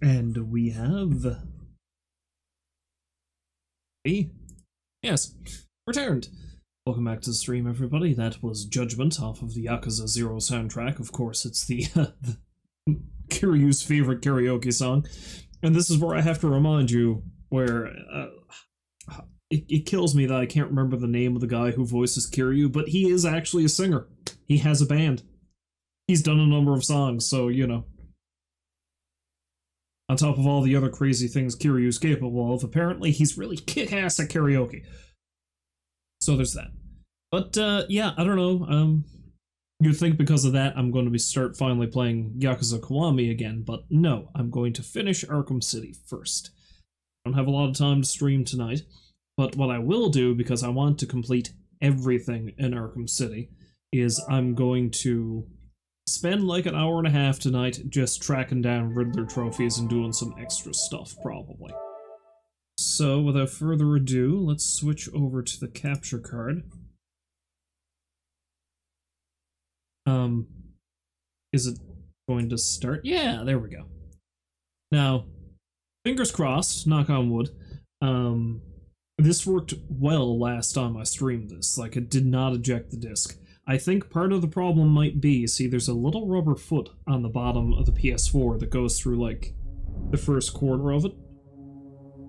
And we have... Hey? Yes, returned. Welcome back to the stream, everybody. That was Judgment off of the Yakuza 0 soundtrack. Of course, it's the Kiryu's favorite karaoke song. And this is where I have to remind you where... It kills me that I can't remember the name of the guy who voices Kiryu, but he is actually a singer. He has a band. He's done a number of songs, so, you know. On top of all the other crazy things Kiryu's capable of, apparently he's really kick-ass at karaoke. So there's that. But, yeah, I don't know. You'd think because of that I'm going to start finally playing Yakuza Kiwami again, but no, I'm going to finish Arkham City first. I don't have a lot of time to stream tonight, but what I will do, because I want to complete everything in Arkham City, is I'm going to spend like an hour and a half tonight just tracking down Riddler trophies and doing some extra stuff, probably. So, without further ado, let's switch over to the capture card. Is it going to start? Yeah, there we go. Now, fingers crossed, knock on wood, this worked well last time I streamed this. Like, it did not eject the disc. I think part of the problem might be, see, there's a little rubber foot on the bottom of the PS4 that goes through, like, the first quarter of it.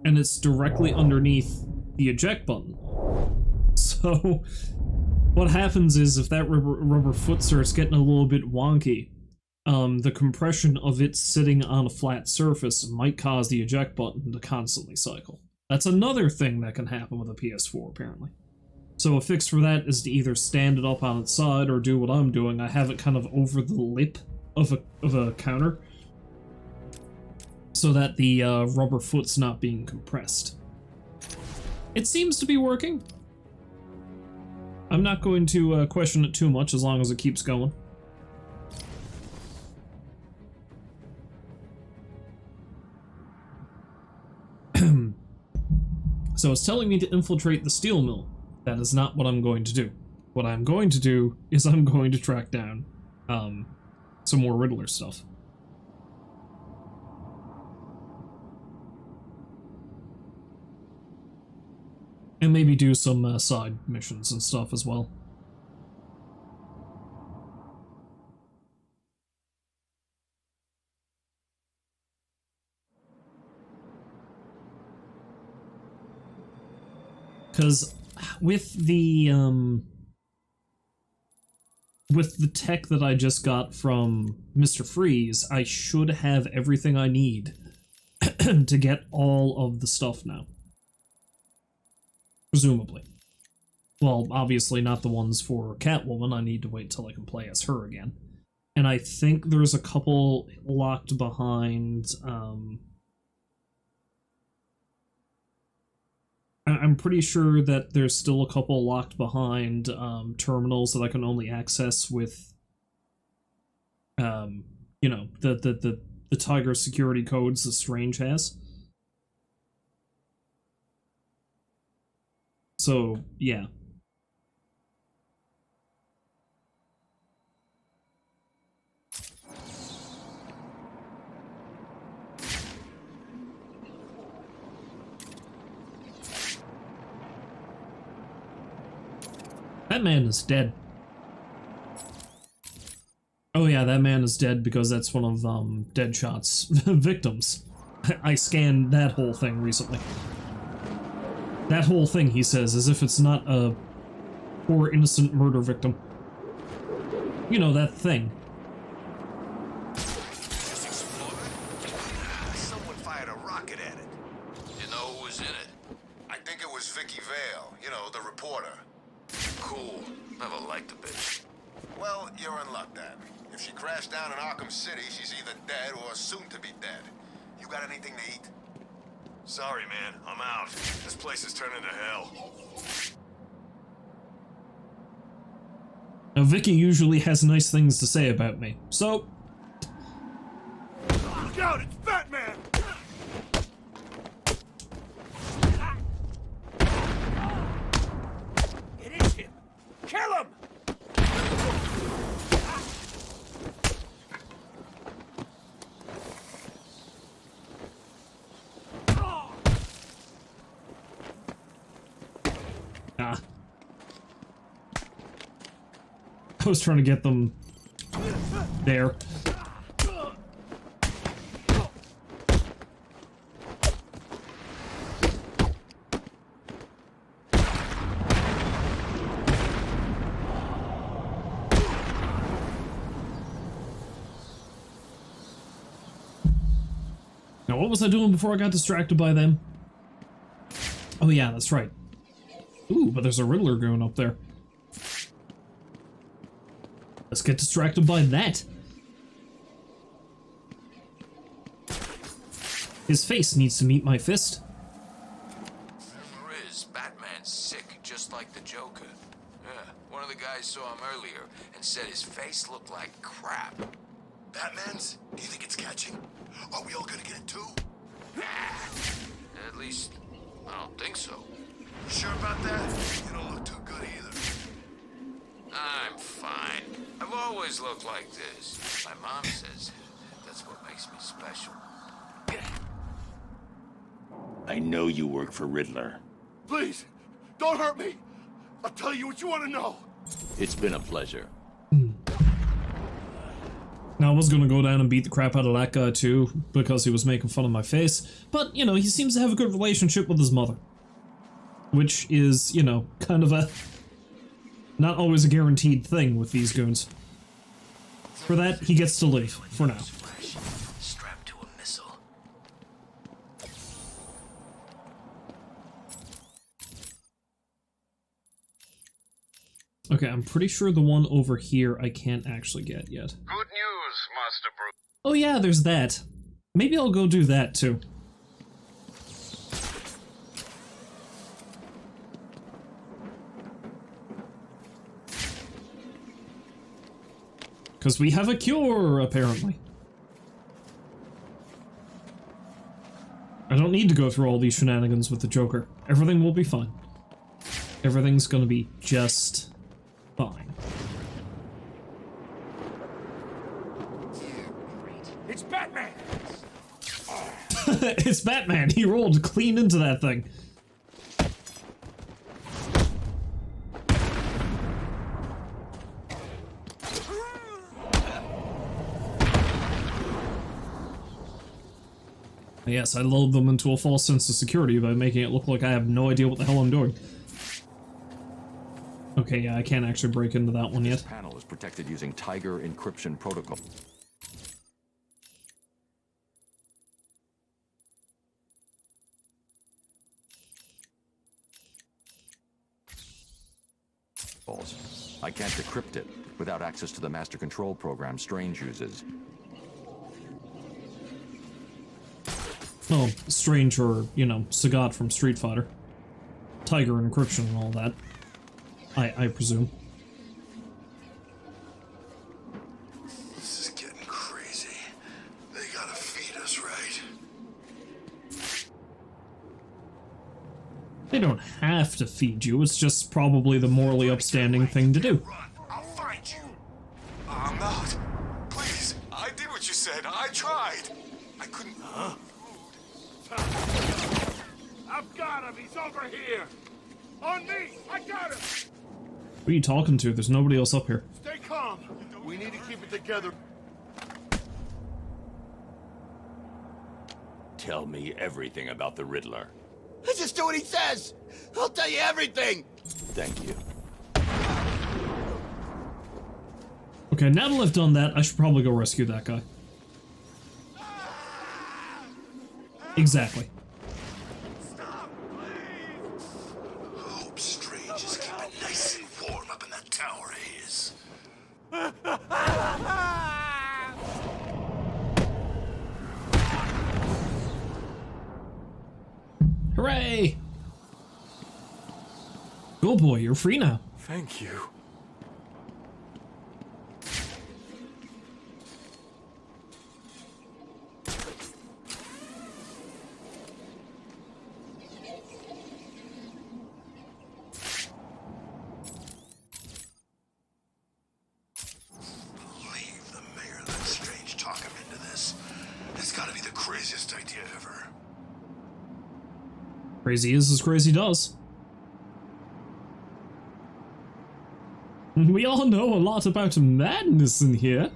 And it's directly underneath the eject button. So, what happens is, if that rubber foot starts getting a little bit wonky, the compression of it sitting on a flat surface might cause the eject button to constantly cycle. That's another thing that can happen with a PS4, apparently. So a fix for that is to either stand it up on its side or do what I'm doing. I have it kind of over the lip of a counter so that the rubber foot's not being compressed. It seems to be working. I'm not going to question it too much as long as it keeps going. So it's telling me to infiltrate the steel mill. That is not what I'm going to do. What I'm going to do is I'm going to track down some more Riddler stuff. And maybe do some side missions and stuff as well. Because with the tech that I just got from Mr. Freeze, I should have everything I need to get all of the stuff now. Presumably. Well, obviously not the ones for Catwoman. I need to wait till I can play as her again. And I think there's a couple locked behind, I'm pretty sure that there's still a couple locked behind terminals that I can only access with, you know, the Tiger security codes that Strange has. So, yeah. That man is dead. Oh yeah, that man is dead because that's one of Deadshot's victims. I scanned that whole thing recently. That whole thing, he says, as if it's not a poor innocent murder victim. You know, that thing. Someone fired a rocket at it. You know who was in it? I think it was Vicky Vale, you know, the reporter. Cool. Never liked the bitch. Well, you're in luck then. If she crashed down in Arkham City, she's either dead or soon to be dead. You got anything to eat? Sorry, man. I'm out. This place is turning to hell. Now, Vicky usually has nice things to say about me, so... Look out! It's Batman! It is him! Kill him! was trying to get them there. Now, what was I doing before I got distracted by them? Oh yeah, that's right. Ooh, but there's a Riddler going up there. Let's get distracted by that. His face needs to meet my fist. Riz, Batman's sick, just like the Joker. Yeah, one of the guys saw him earlier and said his face looked like crap. Batman's? Do you think it's catching? Are we all gonna get it too? At least, I don't think so. You sure about that? You don't look too good either. I'm fine. I've always looked like this. My mom says that's what makes me special. I know you work for Riddler. Please, don't hurt me. I'll tell you what you want to know. It's been a pleasure. Now, I was gonna go down and beat the crap out of that guy too, because he was making fun of my face, but, you know, he seems to have a good relationship with his mother. Which is, you know, kind of a... not always a guaranteed thing with these goons. For that, he gets to live, for now. Strapped to a missile. Okay, I'm pretty sure the one over here I can't actually get yet. Good news, Master Bruce. Oh yeah, there's that. Maybe I'll go do that too. Because we have a cure, apparently. I don't need to go through all these shenanigans with the Joker. Everything will be fine. Everything's gonna be just fine. It's Batman! It's Batman! He rolled clean into that thing. Yes, I lulled them into a false sense of security by making it look like I have no idea what the hell I'm doing. Okay, yeah, I can't actually break into that one yet. This panel is protected using Tiger encryption protocol. I can't decrypt it without access to the master control program Strange uses. Oh, Strange or, you know, Sagat from Street Fighter. Tiger encryption and all that. I presume. This is getting crazy. They gotta feed us, right? They don't have to feed you, it's just probably the morally upstanding thing to do. Run! I'll find you! I'm not. Please, I did what you said. I tried. I couldn't... I've got him! He's over here! On me! I got him! Who are you talking to? There's nobody else up here. Stay calm! We need to keep it together. Tell me everything about the Riddler. Just do what he says! I'll tell you everything! Thank you. Okay, now that I've done that, I should probably go rescue that guy. Exactly. Stop, please! Hope Strange is keeping nice and warm up in that tower of his. Hooray! Go boy, you're free now. Thank you. Believe the mayor let Strange talk him into this. It's gotta be the craziest idea ever. Crazy is as crazy does. We all know a lot about madness in here.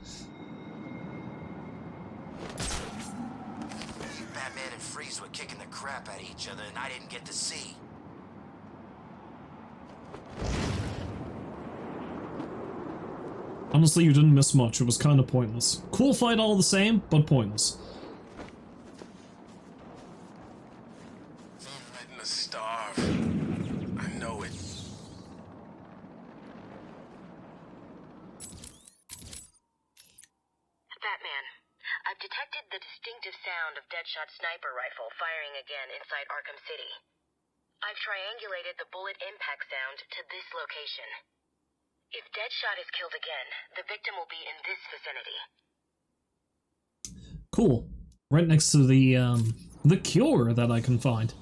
Batman and Freeze were kicking the crap out of each other, and I didn't get to see. Honestly, you didn't miss much. It was kind of pointless. Cool fight all the same, but pointless. I'm letting us starve. I know it. Batman, I've detected the distinctive sound of Deadshot's sniper rifle firing again inside Arkham City. I've triangulated the bullet impact sound to this location. If Deadshot is killed again, the victim will be in this vicinity. Cool. Right next to the cure that I can find.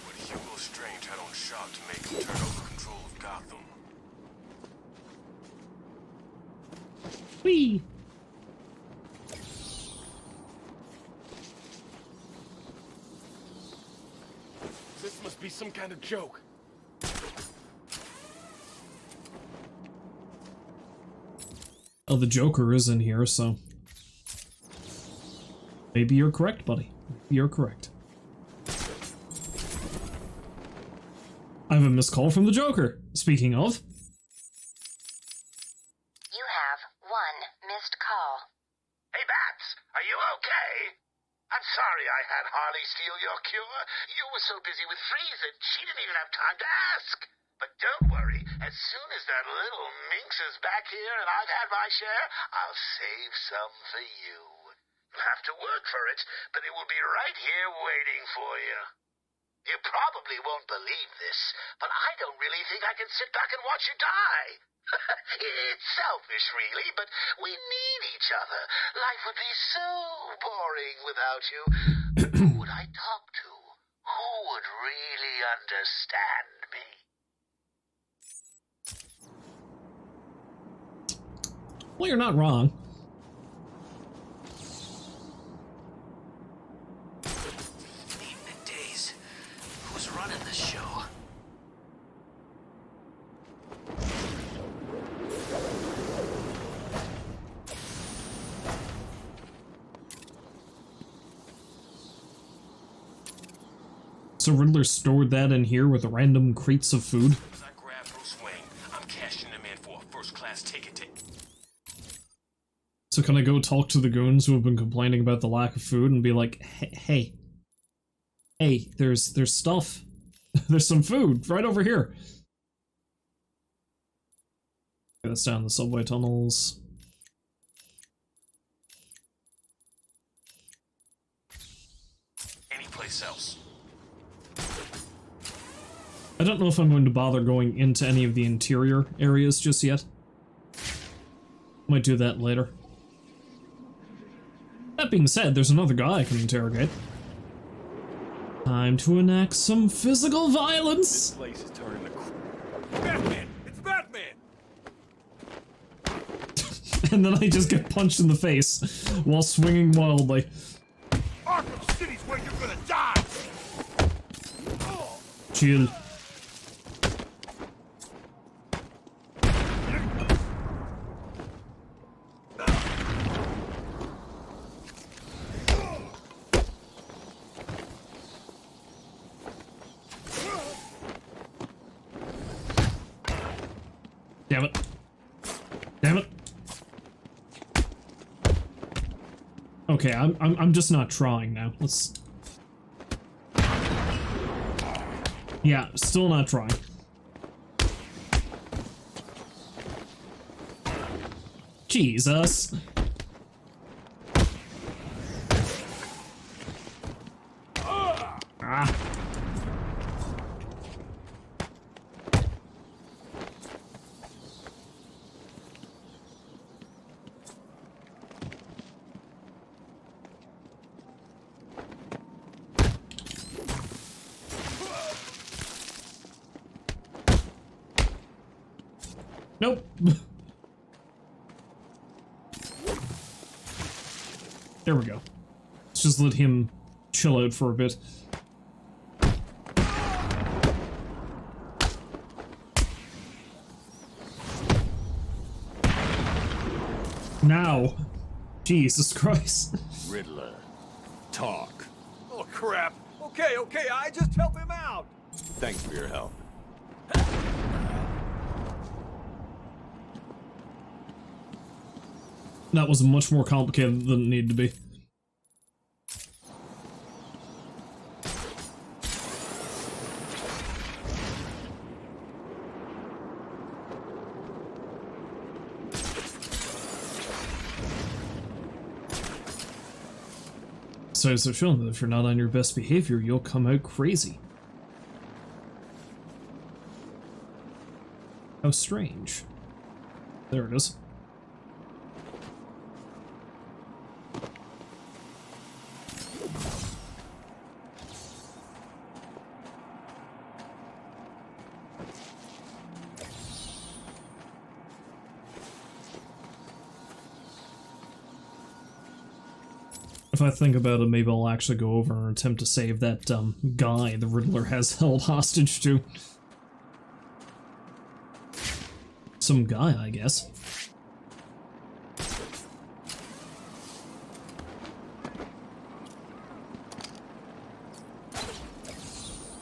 But Hugo Strange had on shot to make him turn over control of Gotham. Whee! This must be some kind of joke. Oh, the Joker is in here, so... Maybe you're correct, buddy. You're correct. I have a missed call from the Joker. Speaking of... You have one missed call. Hey, Bats, are you okay? I'm sorry I had Harley steal your cure. You were so busy with Freeze that she didn't even have time to ask. But don't worry, as soon as that little minx is back here and I've had my share, I'll save some for you. You'll have to work for it, but it will be right here waiting for you. You probably won't believe this, but I don't really think I can sit back and watch you die. It's selfish, really, but we need each other. Life would be so boring without you. Who would I talk to? Who would really understand me? Well, you're not wrong. Evening days. Who's running this show? So Riddler stored that in here with random crates of food. As I grab Bruce Wayne, I'm cashing him in for a first-class ticket to... So can I go talk to the goons who have been complaining about the lack of food and be like, hey, there's stuff. There's some food right over here. Okay, that's down the subway tunnels. Anyplace else. I don't know if I'm going to bother going into any of the interior areas just yet. Might do that later. That being said, there's another guy I can interrogate. Time to enact some physical violence! This place is turning to Batman! It's Batman! And then I just get punched in the face while swinging wildly. Arkham City's where you're gonna die! Chill. Damn it. Damn it. Okay, I'm just not trying now. Let's... Yeah, still not trying. Jesus. Ah. Nope. There we go. Let's just let him chill out for a bit. Now. Jesus Christ. Riddler, talk. Oh, crap. Okay, I just help him out. Thanks for your help. That was much more complicated than it needed to be. So it's shown that if you're not on your best behavior, you'll come out crazy. How strange. There it is. If I think about it, maybe I'll actually go over and attempt to save that guy the Riddler has held hostage to. Some guy, I guess.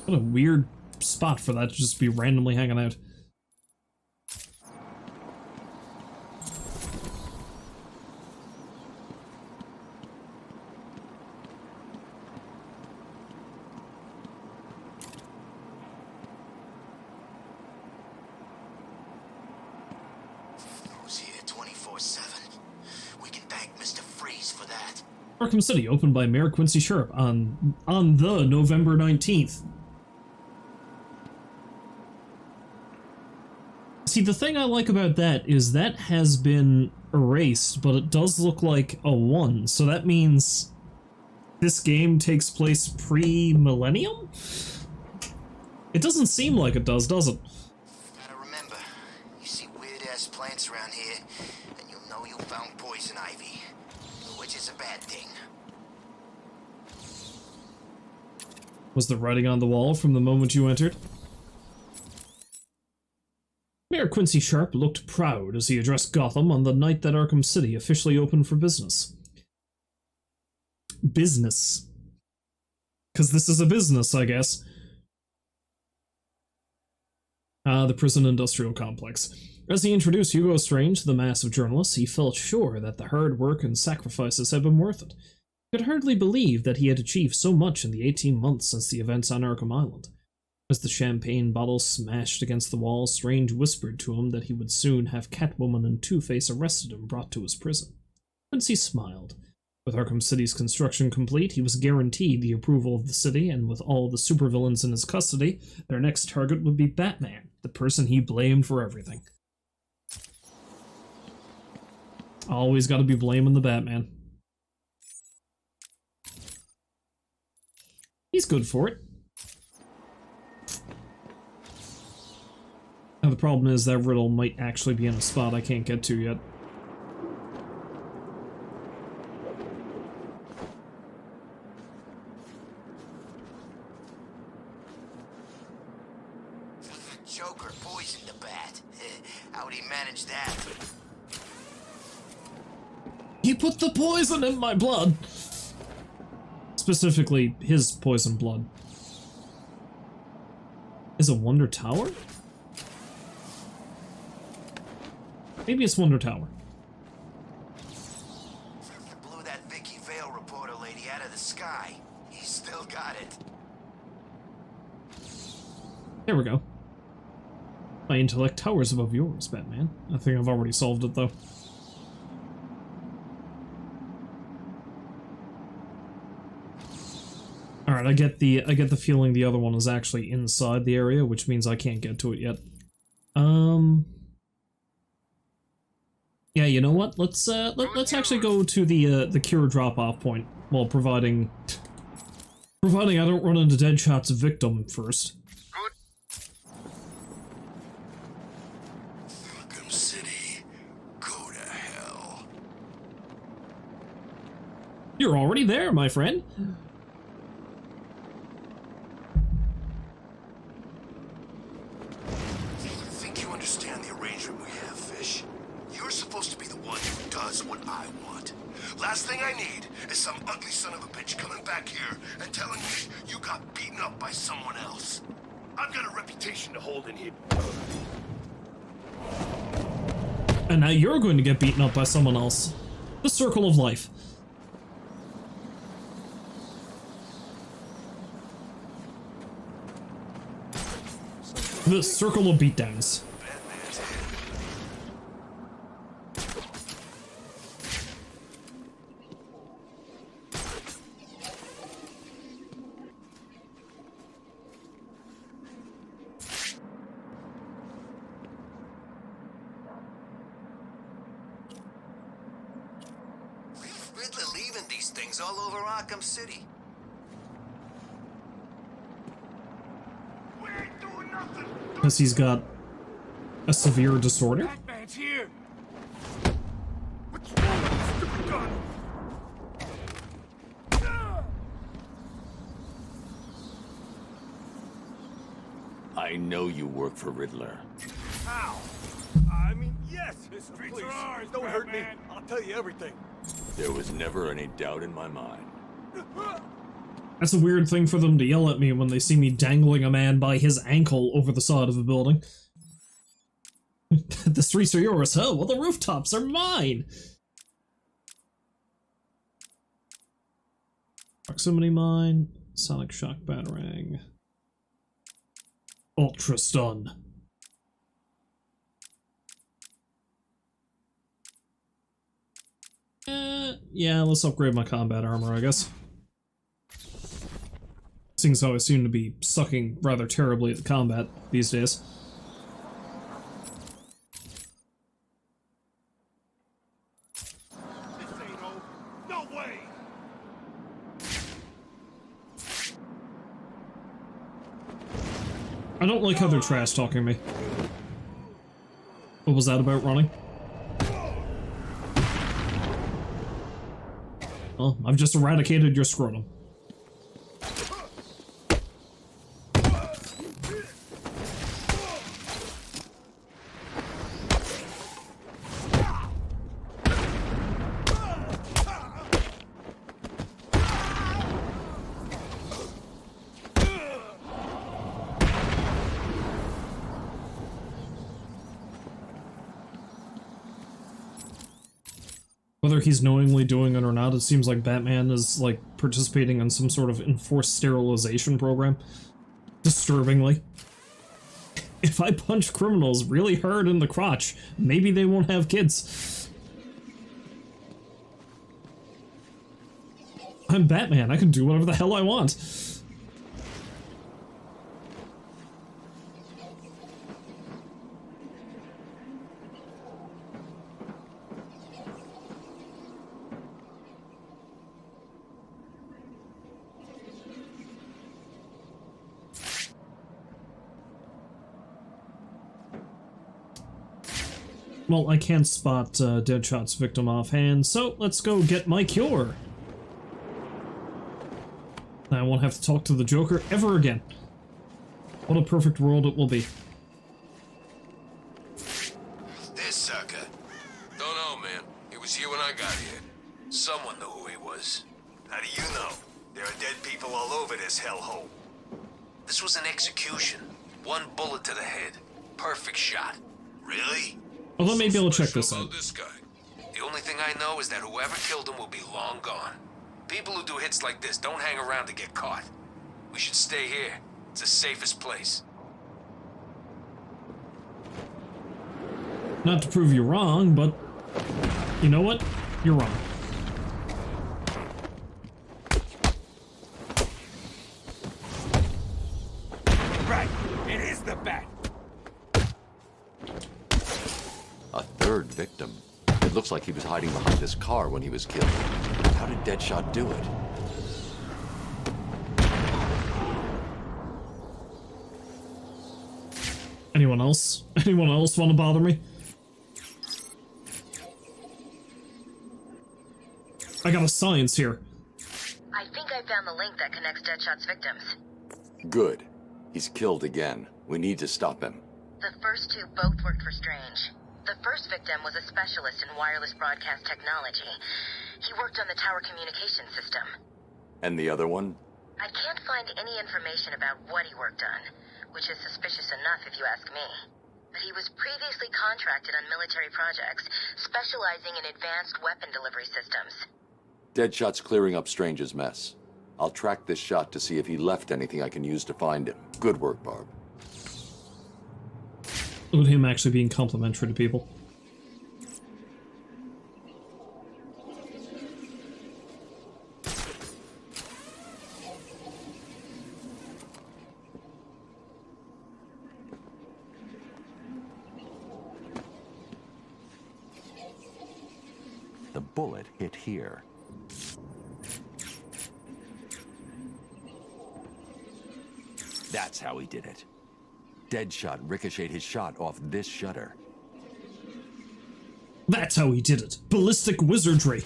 What a weird spot for that to just be randomly hanging out. Arkham City, opened by Mayor Quincy Sharp on the November 19th. See, the thing I like about that is that has been erased, but it does look like a 1, so that means this game takes place pre-millennium? It doesn't seem like it does it? Gotta remember, you see weird-ass plants around here, and you'll know you found poison ivy, which is a bad thing. Was the writing on the wall from the moment you entered? Mayor Quincy Sharp looked proud as he addressed Gotham on the night that Arkham City officially opened for business. Business. Because this is a business, I guess. The prison industrial complex. As he introduced Hugo Strange to the mass of journalists, he felt sure that the hard work and sacrifices had been worth it. He could hardly believe that he had achieved so much in the 18 months since the events on Arkham Island. As the champagne bottle smashed against the wall, Strange whispered to him that he would soon have Catwoman and Two-Face arrested and brought to his prison. Quincy smiled. With Arkham City's construction complete, he was guaranteed the approval of the city, and with all the supervillains in his custody, their next target would be Batman, the person he blamed for everything. Always gotta be blaming the Batman. He's good for it. Now the problem is that riddle might actually be in a spot I can't get to yet. Joker poisoned the bat. How'd he manage that? He put the poison in my blood! Specifically, his poison blood. Is it Wonder Tower? Maybe it's Wonder Tower. Blew that Vicky Vale reporter lady out of the sky. He's still got it. There we go. My intellect towers above yours, Batman. I think I've already solved it, though. Alright, I get the feeling the other one is actually inside the area, which means I can't get to it yet. Yeah, you know what? Let's actually go to the cure drop-off point, while providing I don't run into Deadshot's victim first. Arkham City, go to hell. You're already there, my friend. Think you understand the arrangement we have, Fish? You're supposed to be the one who does does what I want. Last thing I need is some ugly son of a bitch coming back here and telling me you got beaten up by someone else. I've got a reputation to hold in here. And now you're going to get beaten up by someone else. The circle of life. The circle of beatdowns. Riddler leaving these things all over Arkham City. We ain't doing nothing. Because he's got a severe disorder. Batman's here. What's wrong with this stupid gun? I know you work for Riddler. How? I mean, yes. The streets are ours. Don't hurt me. I'll tell you everything. There was never any doubt in my mind. That's a weird thing for them to yell at me when they see me dangling a man by his ankle over the side of a building. The streets are yours, huh? Well, the rooftops are mine! Proximity mine, sonic shock batarang, ultra stun. Yeah, let's upgrade my combat armor, I guess. Seeing as how I seem to be sucking rather terribly at the combat these days. This ain't over. No way. I don't like how they're trash talking me. What was that about running? Well, I've just eradicated your scrotum. Whether he's knowingly doing it or not, it seems like Batman is, like, participating in some sort of enforced sterilization program. Disturbingly. If I punch criminals really hard in the crotch, maybe they won't have kids. I'm Batman, I can do whatever the hell I want. Well, I can't spot Deadshot's victim offhand, so let's go get my cure. I won't have to talk to the Joker ever again. What a perfect world it will be. This sucker. Don't know, man. He was here when I got here. Someone knew who he was. How do you know? There are dead people all over this hellhole. This was an execution. One bullet to the head. Perfect shot. Really? Although maybe I'll check this Special out. about this guy. The only thing I know is that whoever killed him will be long gone. People who do hits like this don't hang around to get caught. We should stay here. It's the safest place. Not to prove you wrong, but you know what? You're wrong. Right. It is the bat. A third victim. It looks like he was hiding behind this car when he was killed. How did Deadshot do it? Anyone else? Anyone else want to bother me? I got a science here. I think I found the link that connects Deadshot's victims. Good. He's killed again. We need to stop him. The first two both worked for Strange. The first victim was a specialist in wireless broadcast technology. He worked on the tower communication system. And the other one? I can't find any information about what he worked on, which is suspicious enough if you ask me. But he was previously contracted on military projects, specializing in advanced weapon delivery systems. Deadshot's clearing up Strange's mess. I'll track this shot to see if he left anything I can use to find him. Good work, Barb. Look at him actually being complimentary to people. The bullet hit here. That's how he did it. Deadshot ricocheted his shot off this shutter. That's how he did it. Ballistic wizardry.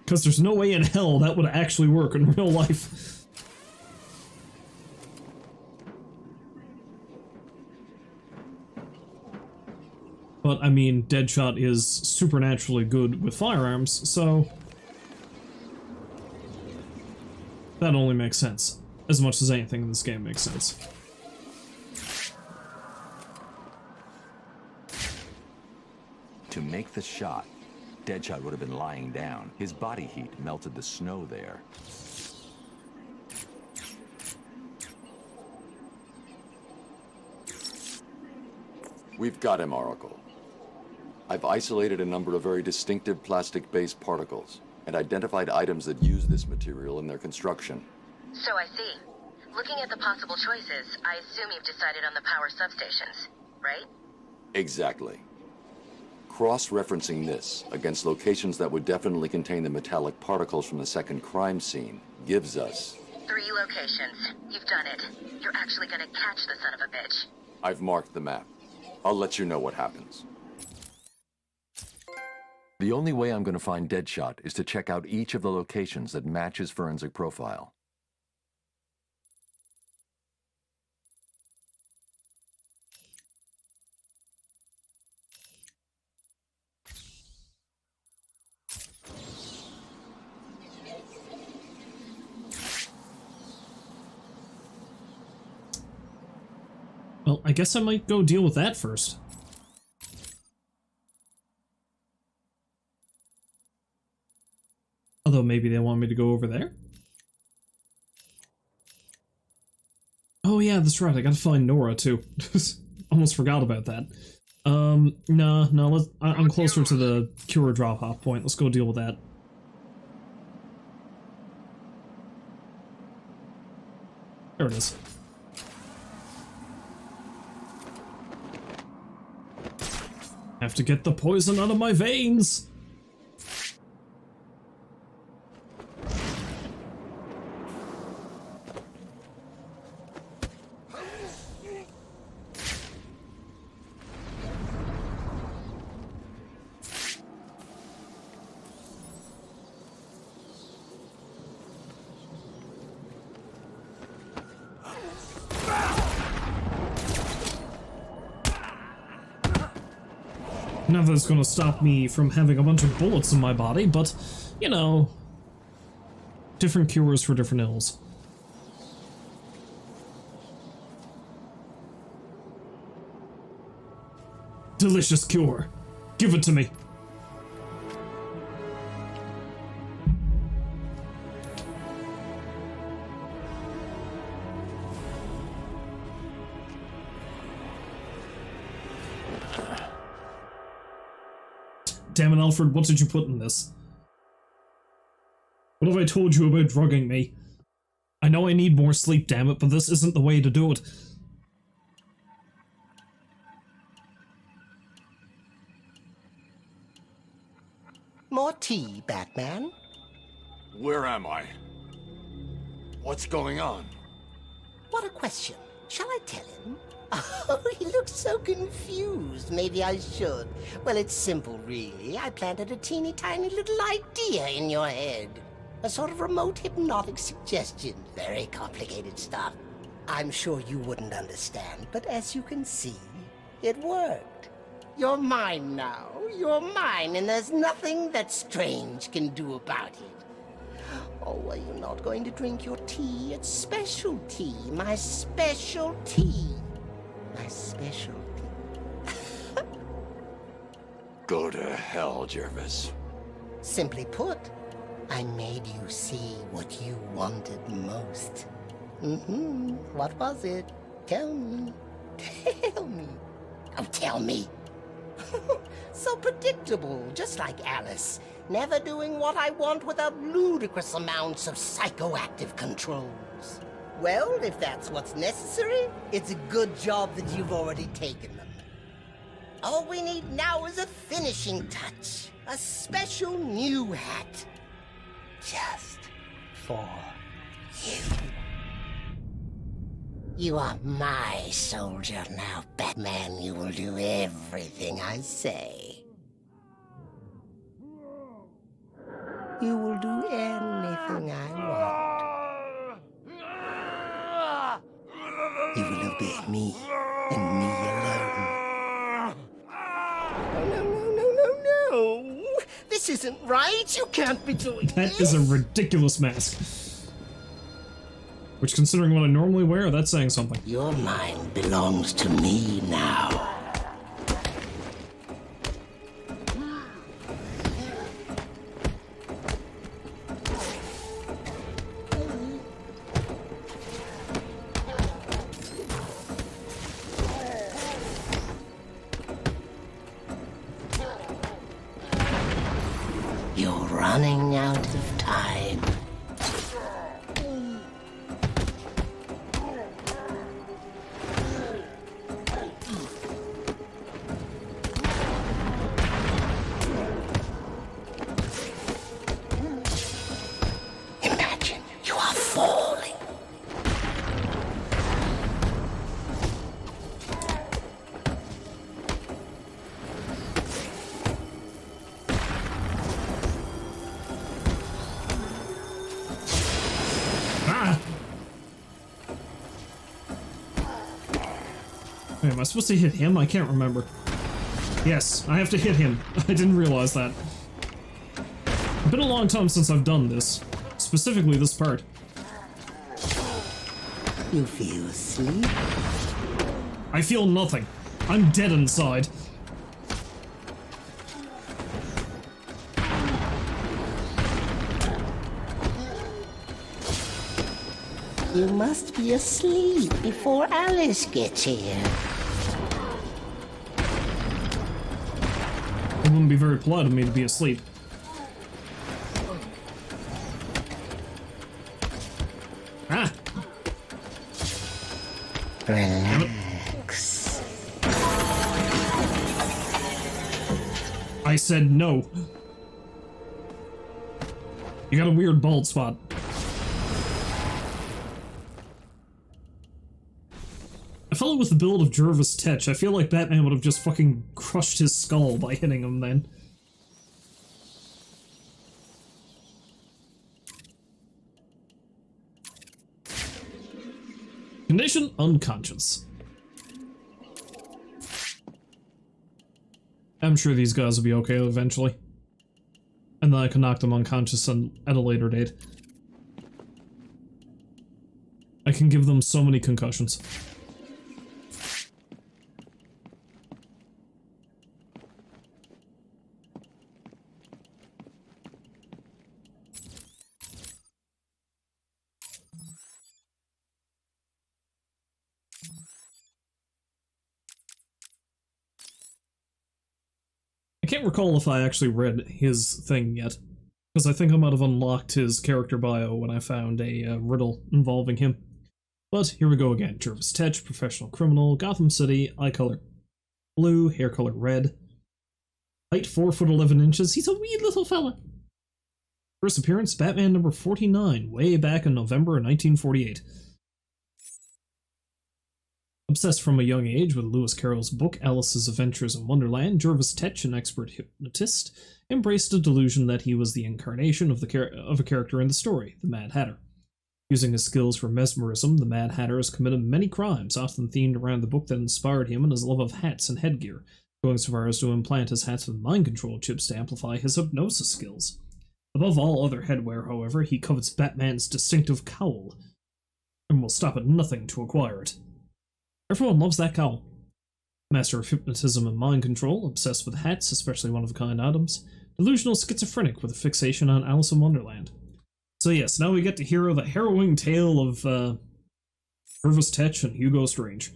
Because there's no way in hell that would actually work in real life. But, I mean, Deadshot is supernaturally good with firearms, so that only makes sense. As much as anything in this game makes sense. To make the shot, Deadshot would have been lying down. His body heat melted the snow there. We've got him, Oracle. I've isolated a number of very distinctive plastic-based particles and identified items that use this material in their construction. So I see. Looking at the possible choices, I assume you've decided on the power substations, right? Exactly. Cross-referencing this against locations that would definitely contain the metallic particles from the second crime scene gives us 3 locations. You've done it. You're actually gonna catch the son of a bitch. I've marked the map. I'll let you know what happens. The only way I'm going to find Deadshot is to check out each of the locations that match his forensic profile. Well, I guess I might go deal with that first. Although maybe they want me to go over there? Oh yeah, that's right, I gotta find Nora too. Almost forgot about that. No, I'm closer to the cure drop-off point. Let's go deal with that. There it is. Have to get the poison out of my veins! Nothing's gonna stop me from having a bunch of bullets in my body, but, you know, different cures for different ills. Delicious cure. Give it to me. Damn it, Alfred, what did you put in this? What have I told you about drugging me? I know I need more sleep, damn it, but this isn't the way to do it. More tea, Batman? Where am I? What's going on? What a question. Shall I tell him? Oh, he looks so confused. Maybe I should. Well, it's simple, really. I planted a teeny tiny little idea in your head. A sort of remote hypnotic suggestion. Very complicated stuff. I'm sure you wouldn't understand, but as you can see, It worked. You're mine now. You're mine, and there's nothing that Strange can do about it. Oh, are you not going to drink your tea? It's special tea. My special tea. My special tea. Go to hell, Jervis. Simply put, I made you see what you wanted most. What was it? Tell me. Tell me. Oh, tell me. So predictable, just like Alice. Never doing what I want without ludicrous amounts of psychoactive controls. Well, if that's what's necessary, it's a good job that you've already taken them. All we need now is a finishing touch. A special new hat. Just for you. You are my soldier now, Batman. You will do everything I say. You will do anything I want. You will obey me, and me alone. No. This isn't right. You can't be doing this. That is a ridiculous mask. Which, considering what I normally wear, that's saying something. Your mind belongs to me now. You're running out of time. Imagine you are falling. Wait, am I supposed to hit him? I can't remember. Yes, I have to hit him. I didn't realize that. It's been a long time since I've done this. Specifically this part. You feel asleep? I feel nothing. I'm dead inside. You must be asleep before Alice gets here. It wouldn't be very polite of me to be asleep. Ah! Relax. I said no. You got a weird bald spot. If I with the build of Jervis Tetch, I feel like Batman would have just fucking crushed his skull by hitting him then. Condition unconscious. I'm sure these guys will be okay eventually. And then I can knock them unconscious at a later date. I can give them so many concussions. I can't recall if I actually read his thing yet, because I think I might have unlocked his character bio when I found a riddle involving him. But here we go again. Jervis Tetch, professional criminal, Gotham City, eye color blue, hair color red, height 4'11". He's a wee little fella. First appearance, Batman number 49, way back in November of 1948. Obsessed from a young age with Lewis Carroll's book Alice's Adventures in Wonderland, Jervis Tetch, an expert hypnotist, embraced a delusion that he was the incarnation of a character in the story, the Mad Hatter. Using his skills for mesmerism, the Mad Hatter has committed many crimes, often themed around the book that inspired him and his love of hats and headgear, going so far as to implant his hats with mind control chips to amplify his hypnosis skills. Above all other headwear, however, he covets Batman's distinctive cowl, and will stop at nothing to acquire it. Everyone loves that cowl. Master of hypnotism and mind control, obsessed with hats, especially one-of-a-kind items, delusional schizophrenic with a fixation on Alice in Wonderland. So yes, now we get to hear the harrowing tale of Jervis Tetch and Hugo Strange.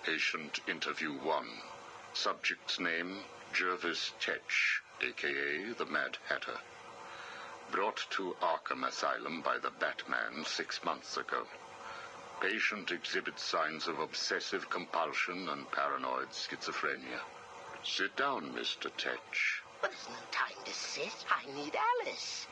Patient interview 1. Subject's name, Jervis Tetch, a.k.a. the Mad Hatter. Brought to Arkham Asylum by the Batman 6 months ago. Patient exhibits signs of obsessive compulsion and paranoid schizophrenia. Sit down, Mr. Tetch. But there's no time to sit. I need Alice.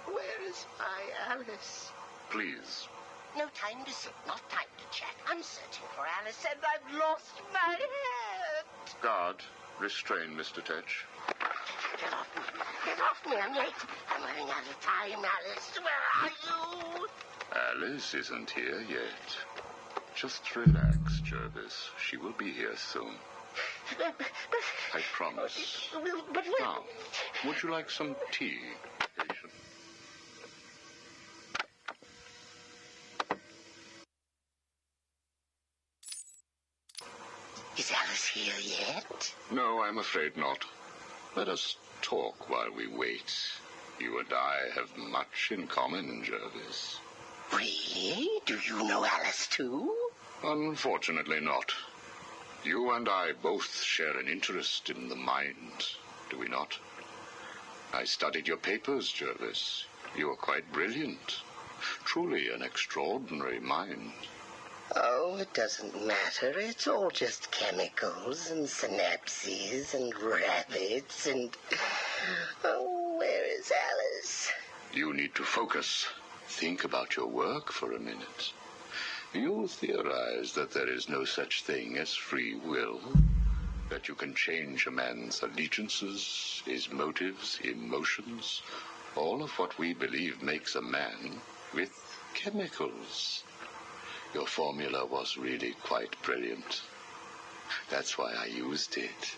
Where is my Alice? Please. No time to sit, not time to chat. I'm searching for Alice and I've lost my head. Guard, restrain Mr. Tetch. Get off me. Get off me. I'm late. I'm running out of time, Alice. Where are you? Alice isn't here yet. Just relax, Jervis. She will be here soon. I promise. But Now, would you like some tea, patient? is Alice here yet? No, I'm afraid not. Let us talk while we wait. You and I have much in common, Jervis. Really? Do you know Alice too? Unfortunately not. You and I both share an interest in the mind, do we not? I studied your papers, Jervis. You are quite brilliant. Truly an extraordinary mind. Oh, it doesn't matter. It's all just chemicals and synapses and rabbits and... Oh, where is Alice? You need to focus. Think about your work for a minute. You theorize that there is no such thing as free will, that you can change a man's allegiances, his motives, emotions, all of what we believe makes a man with chemicals. Your formula was really quite brilliant. That's why I used it.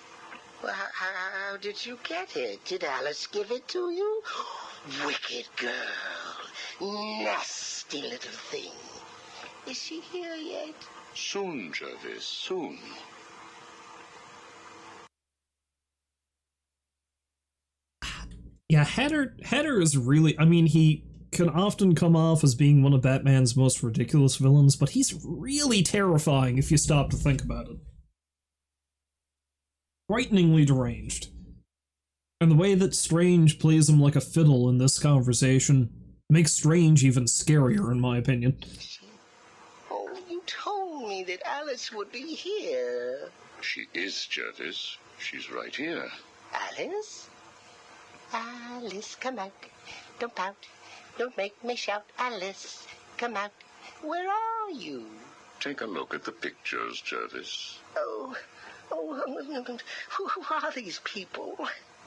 Well, how did you get it? Did Alice give it to you? Wicked girl. Nasty little thing. Is she here yet? Soon, Jervis, soon. Yeah, Hatter is really... I mean, he can often come off as being one of Batman's most ridiculous villains, but he's really terrifying if you stop to think about it. Frighteningly deranged. And the way that Strange plays him like a fiddle in this conversation makes Strange even scarier, in my opinion. Oh, you told me that Alice would be here. She is, Jervis. She's right here. Alice? Alice, come out. Don't pout. Don't make me shout. Alice, come out. Where are you? Take a look at the pictures, Jervis. Oh, who are these people?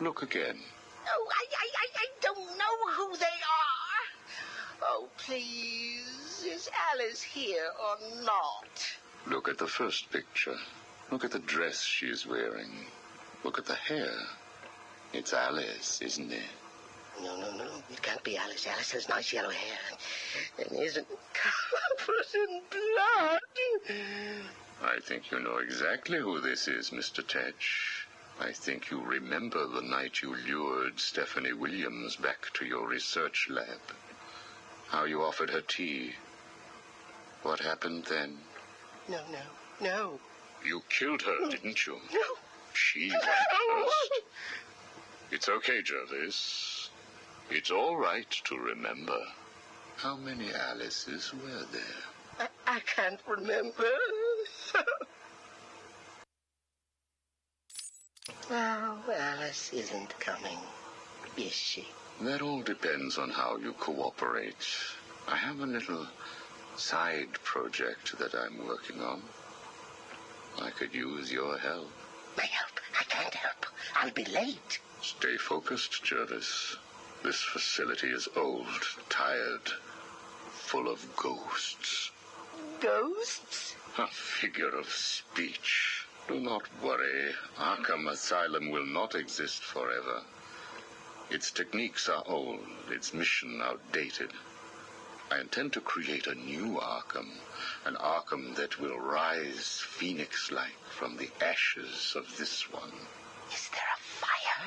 Look again. Oh, I don't know who they are. Oh, please, is Alice here or not? Look at the first picture. Look at the dress she's wearing. Look at the hair. It's Alice, isn't it? No, it can't be Alice. Alice has nice yellow hair and isn't covered in blood. I think you know exactly who this is, Mr. Tetch. I think you remember the night you lured Stephanie Williams back to your research lab. How you offered her tea. What happened then? No. You killed her, didn't you? No. She went first. It's okay, Jervis. It's all right to remember. How many Alices were there? I can't remember. Oh, Alice isn't coming, is she? That all depends on how you cooperate. I have a little side project that I'm working on. I could use your help. My help? I can't help. I'll be late. Stay focused, Jervis. This facility is old, tired, full of ghosts. Ghosts? A figure of speech. Do not worry. Arkham Asylum will not exist forever. Its techniques are old, its mission outdated. I intend to create a new Arkham, an Arkham that will rise phoenix-like from the ashes of this one. Is there a fire?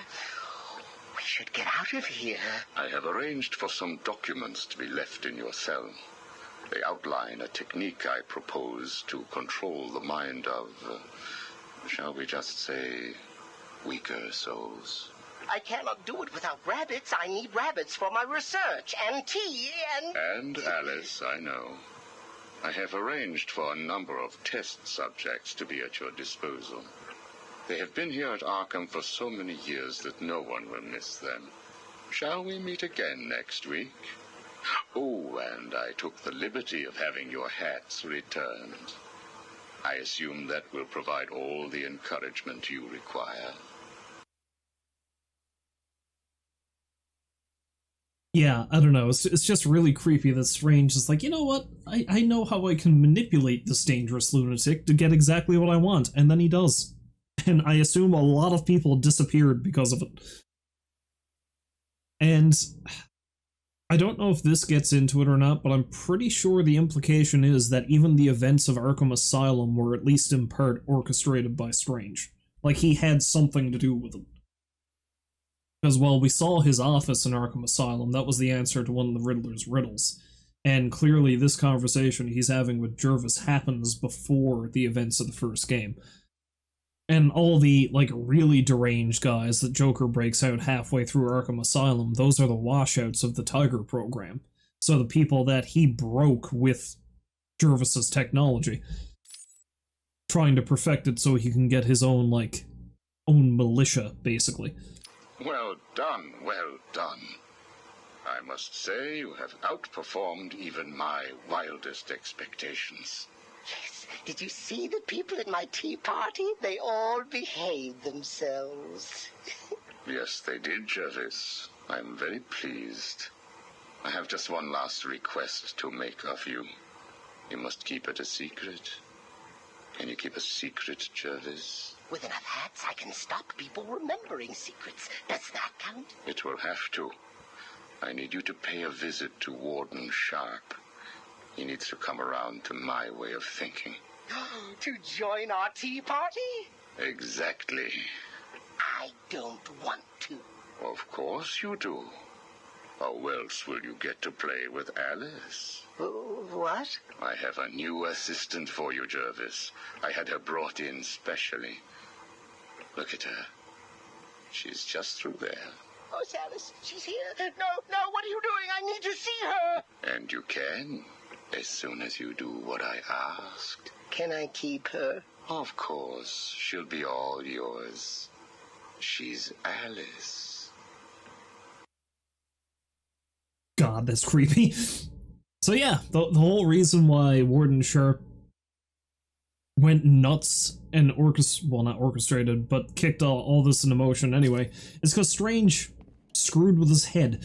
We should get out of here. I have arranged for some documents to be left in your cell. They outline a technique I propose to control the mind of, shall we just say, weaker souls. I cannot do it without rabbits. I need rabbits for my research, and tea, and... And Alice, I know. I have arranged for a number of test subjects to be at your disposal. They have been here at Arkham for so many years that no one will miss them. Shall we meet again next week? Oh, and I took the liberty of having your hats returned. I assume that will provide all the encouragement you require. Yeah, I don't know, it's just really creepy that Strange is like, you know what, I know how I can manipulate this dangerous lunatic to get exactly what I want, and then he does. And I assume a lot of people disappeared because of it. And I don't know if this gets into it or not, but I'm pretty sure the implication is that even the events of Arkham Asylum were at least in part orchestrated by Strange. Like, he had something to do with them. Because, well, we saw his office in Arkham Asylum. That was the answer to one of the Riddler's riddles. And clearly this conversation he's having with Jervis happens before the events of the first game. And all the, like, really deranged guys that Joker breaks out halfway through Arkham Asylum, those are the washouts of the Tiger program. So the people that he broke with Jervis's technology. Trying to perfect it so he can get his own, like, own militia, basically. Well done, well done. I must say you have outperformed even my wildest expectations. Yes, did you see the people at my tea party? They all behaved themselves. Yes, they did, Jervis. I'm very pleased. I have just one last request to make of you. You must keep it a secret. Can you keep a secret, Jervis? With enough hats, I can stop people remembering secrets. Does that count? It will have to. I need you to pay a visit to Warden Sharp. He needs to come around to my way of thinking. To join our tea party? Exactly. I don't want to. Of course you do. How else will you get to play with Alice? What? I have a new assistant for you, Jervis. I had her brought in specially. Look at her. She's just through there. Oh, it's Alice. She's here. No, what are you doing? I need to see her. And you can, as soon as you do what I asked. Can I keep her? Of course. She'll be all yours. She's Alice. God, that's creepy. So yeah, the whole reason why Warden Sharp went nuts and not orchestrated, but kicked all this into motion anyway, is because Strange screwed with his head.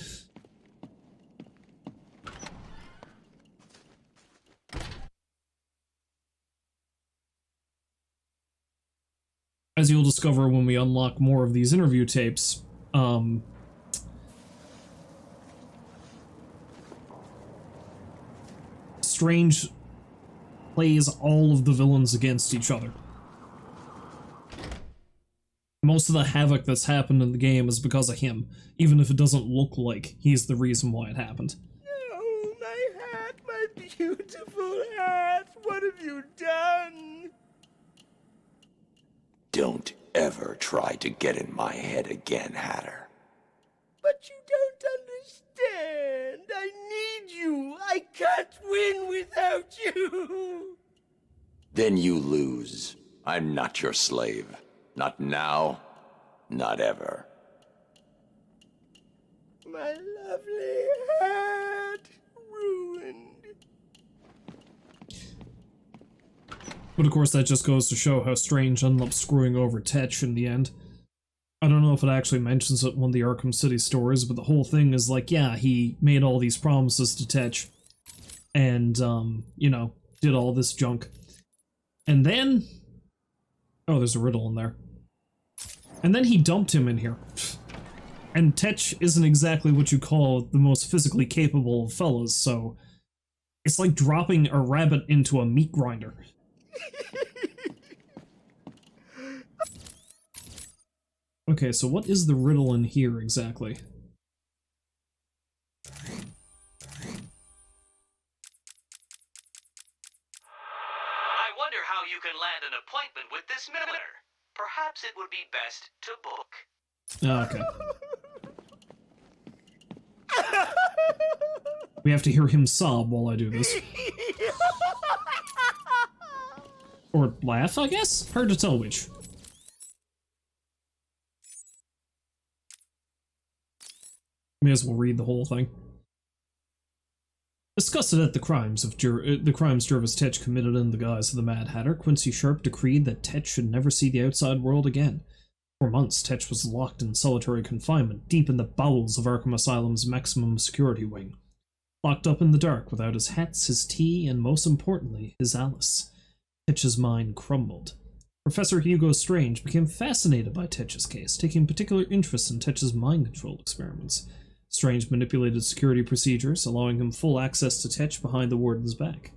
As you'll discover when we unlock more of these interview tapes, Strange plays all of the villains against each other. Most of the havoc that's happened in the game is because of him, even if it doesn't look like he's the reason why it happened. Oh, my hat, my beautiful hat. What have you done? Don't ever try to get in my head again, Hatter. But you don't understand. I need you. I can't win without you. Then you lose. I'm not your slave. Not now, not ever. My lovely hat ruined. But of course that just goes to show how Strange ended up screwing over Tetch in the end. I don't know if it actually mentions it in one of the Arkham City stories, but the whole thing is like, yeah, he made all these promises to Tetch, and, you know, did all this junk. And then... Oh, there's a riddle in there. And then he dumped him in here. And Tetch isn't exactly what you call the most physically capable of fellas, so... It's like dropping a rabbit into a meat grinder. Okay, so what is the riddle in here exactly? I wonder how you can land an appointment with this milliner. Perhaps it would be best to book. Okay. We have to hear him sob while I do this. Or laugh, I guess? Hard to tell which. May as well read the whole thing. Disgusted at the crimes Jervis Tetch committed in the guise of the Mad Hatter, Quincy Sharp decreed that Tetch should never see the outside world again. For months, Tetch was locked in solitary confinement, deep in the bowels of Arkham Asylum's maximum security wing. Locked up in the dark without his hats, his tea, and most importantly, his Alice. Tetch's mind crumbled. Professor Hugo Strange became fascinated by Tetch's case, taking particular interest in Tetch's mind control experiments. Strange manipulated security procedures, allowing him full access to Tetch behind the warden's back.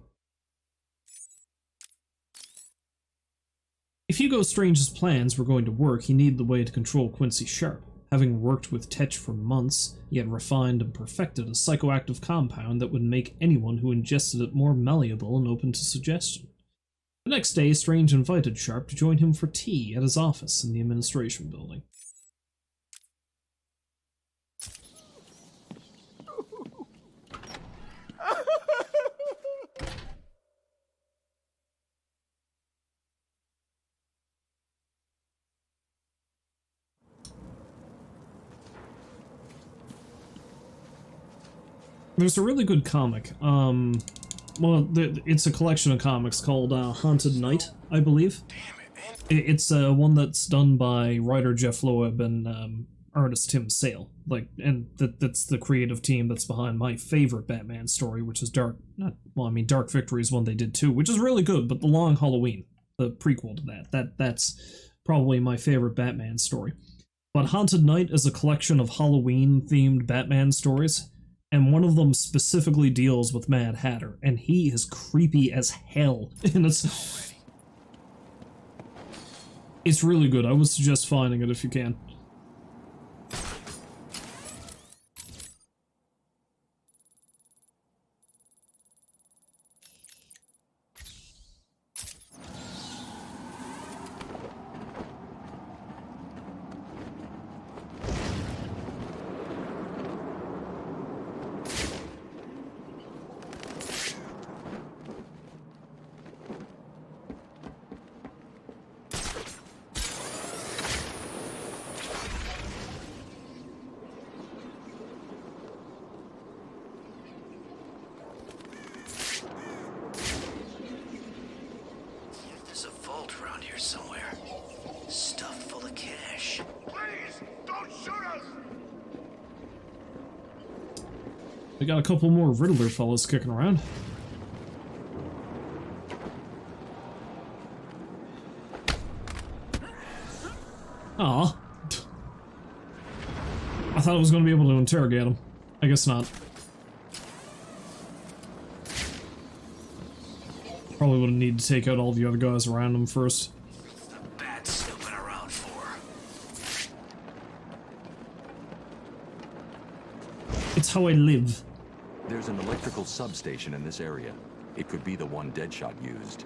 If Hugo Strange's plans were going to work, he needed the way to control Quincy Sharp. Having worked with Tetch for months, he had refined and perfected a psychoactive compound that would make anyone who ingested it more malleable and open to suggestion. The next day, Strange invited Sharp to join him for tea at his office in the administration building. There's a really good comic. Well, it's a collection of comics called Haunted Night, I believe. It's one that's done by writer Jeff Loeb and artist Tim Sale. That's the creative team that's behind my favorite Batman story, which is Dark Victory is one they did too, which is really good. But The Long Halloween, the prequel to that's probably my favorite Batman story. But Haunted Night is a collection of Halloween-themed Batman stories. And one of them specifically deals with Mad Hatter, and he is creepy as hell. And it's really good. I would suggest finding it if you can. We got a couple more Riddler fellas kicking around. Aw. I thought I was going to be able to interrogate him. I guess not. Probably would have needed to take out all the other guys around him first. It's how I live. There's an electrical substation in this area. It could be the one Deadshot used.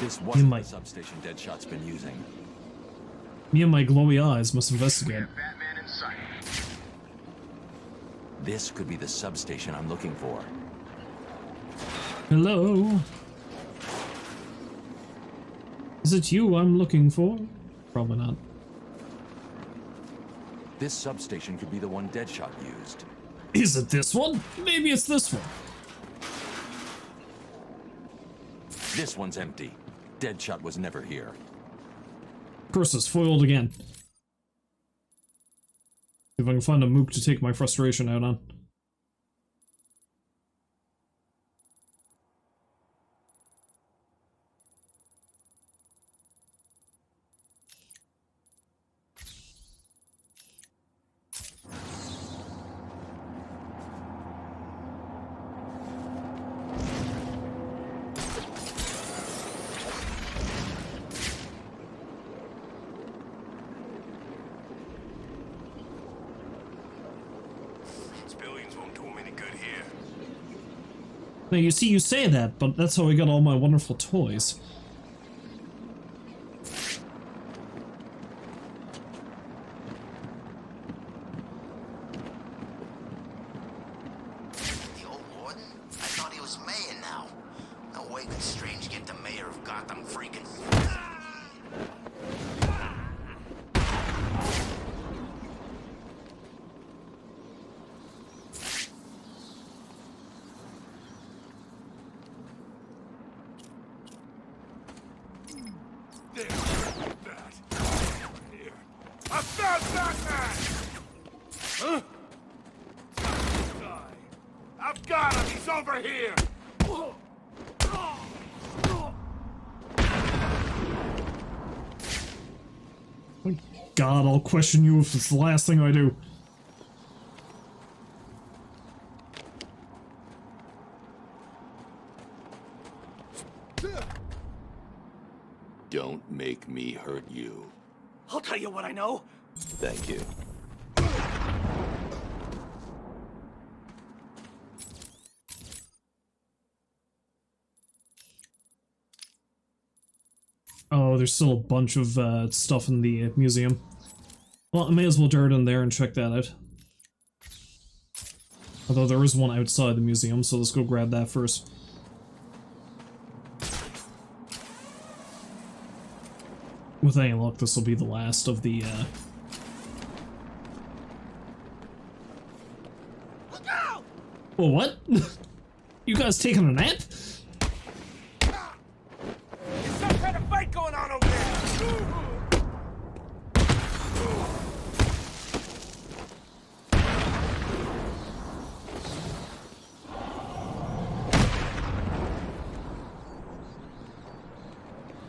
This wasn't the substation Deadshot's been using. Me and my glowy eyes must investigate. This could be the substation I'm looking for. Hello? Is it you I'm looking for? Probably not. This substation could be the one Deadshot used. Is it this one? Maybe it's this one. This one's empty. Deadshot was never here. Curse is foiled again. See if I can find a mook to take my frustration out on. Now, you see, you say that, but that's how I got all my wonderful toys. The old warden? I thought he was mayor now. No way could Strange get the mayor of Gotham freaking... I've got him! He's over here! My God, I'll question you if it's the last thing I do. Don't make me hurt you. I'll tell you what I know. Thank you. Oh, there's still a bunch of stuff in the museum. Well, I may as well dart in there and check that out. Although there is one outside the museum, so let's go grab that first. With any luck, this will be the last of the, Look out! Well, what? You guys taking a nap? There's some kind of fight going on over there!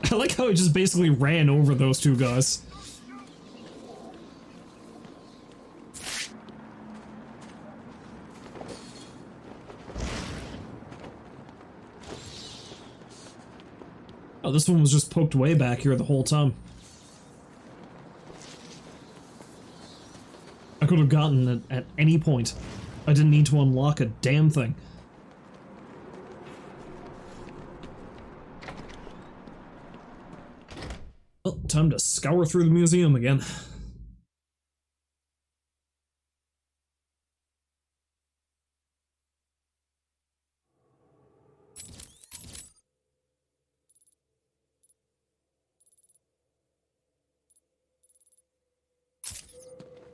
I like how it just basically ran over those two guys. Oh, this one was just poked way back here the whole time. I could have gotten it at any point. I didn't need to unlock a damn thing. Well, time to scour through the museum again.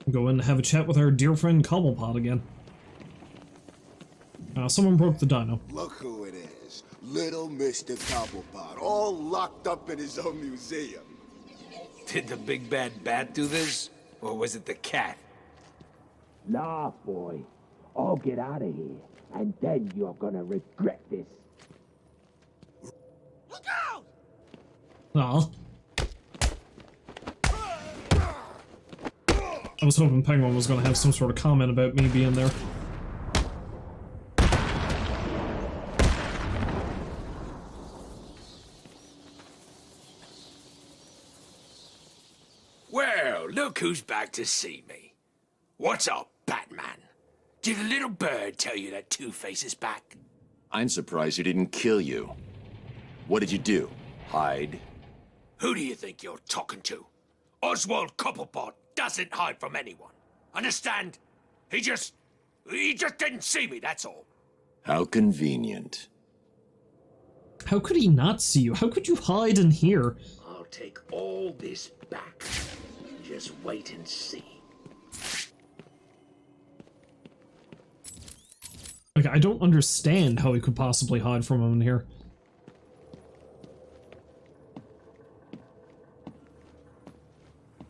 Go in and have a chat with our dear friend Cobblepot again. Someone broke the dino. Look who it is. Little Mr. Cobblepot, all locked up in his own museum. Did the big bad bat do this? Or was it the cat? Nah, boy. I'll get out of here, and then you're gonna regret this. Look out! Aw. I was hoping Penguin was gonna have some sort of comment about me being there. Well, look who's back to see me. What's up, Batman? Did a little bird tell you that Two-Face is back? I'm surprised he didn't kill you. What did you do? Hide? Who do you think you're talking to? Oswald Cobblepot doesn't hide from anyone. Understand? He just didn't see me, that's all. How convenient. How could he not see you? How could you hide in here? I'll take all this back. Just wait and see. Like, I don't understand how he could possibly hide from him in here.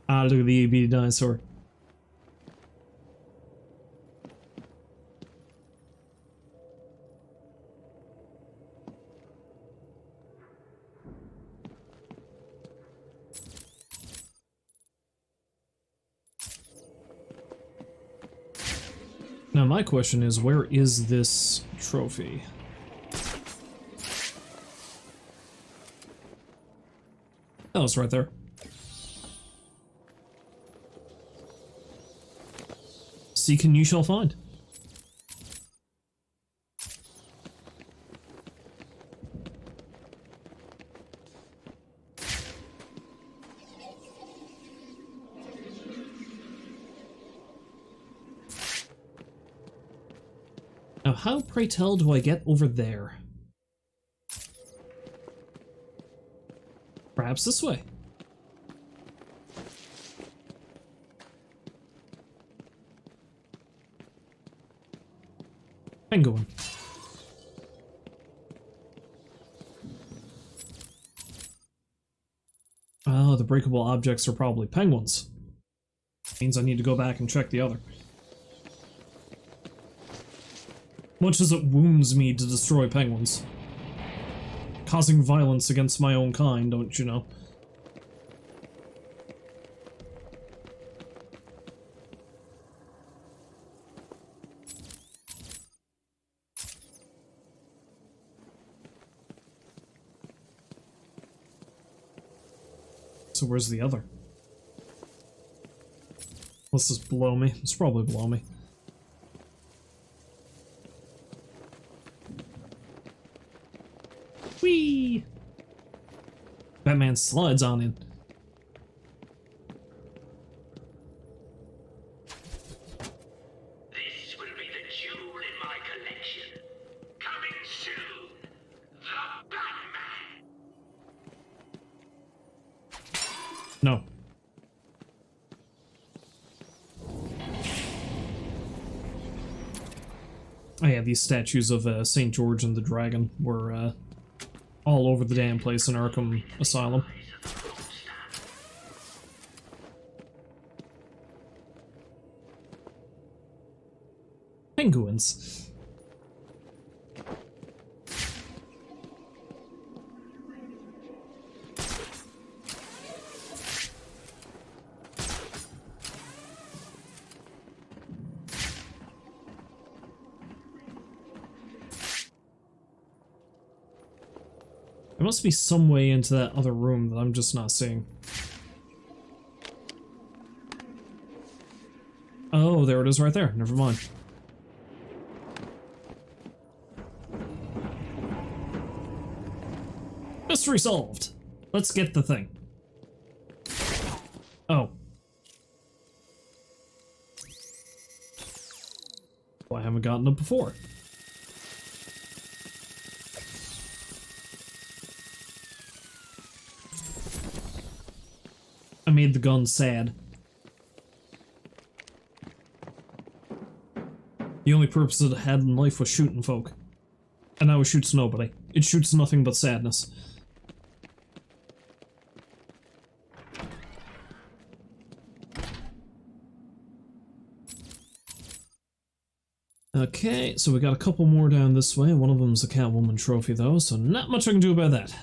Ah, look at the EB dinosaur. Now my question is, where is this trophy? Oh, it's right there. Seek and you shall find. Now, how, pray tell, do I get over there? Perhaps this way. Penguin. Oh, the breakable objects are probably penguins. Means I need to go back and check the other. Much as it wounds me to destroy penguins. Causing violence against my own kind, don't you know? So where's the other? Let's just blow me. It's probably below me. Whee! Batman slides on in. This will be the jewel in my collection. Coming soon, the Batman. No. Oh yeah, these statues of St. George and the Dragon were all over the damn place in Arkham Asylum. Penguins. There must be some way into that other room that I'm just not seeing. Oh, there it is right there. Never mind. Mystery solved. Let's get the thing. Oh. Well, I haven't gotten it before. I made the gun sad. The only purpose it had in life was shooting folk. And now it shoots nobody. It shoots nothing but sadness. Okay, so we got a couple more down this way. One of them's a Catwoman trophy though, so not much I can do about that.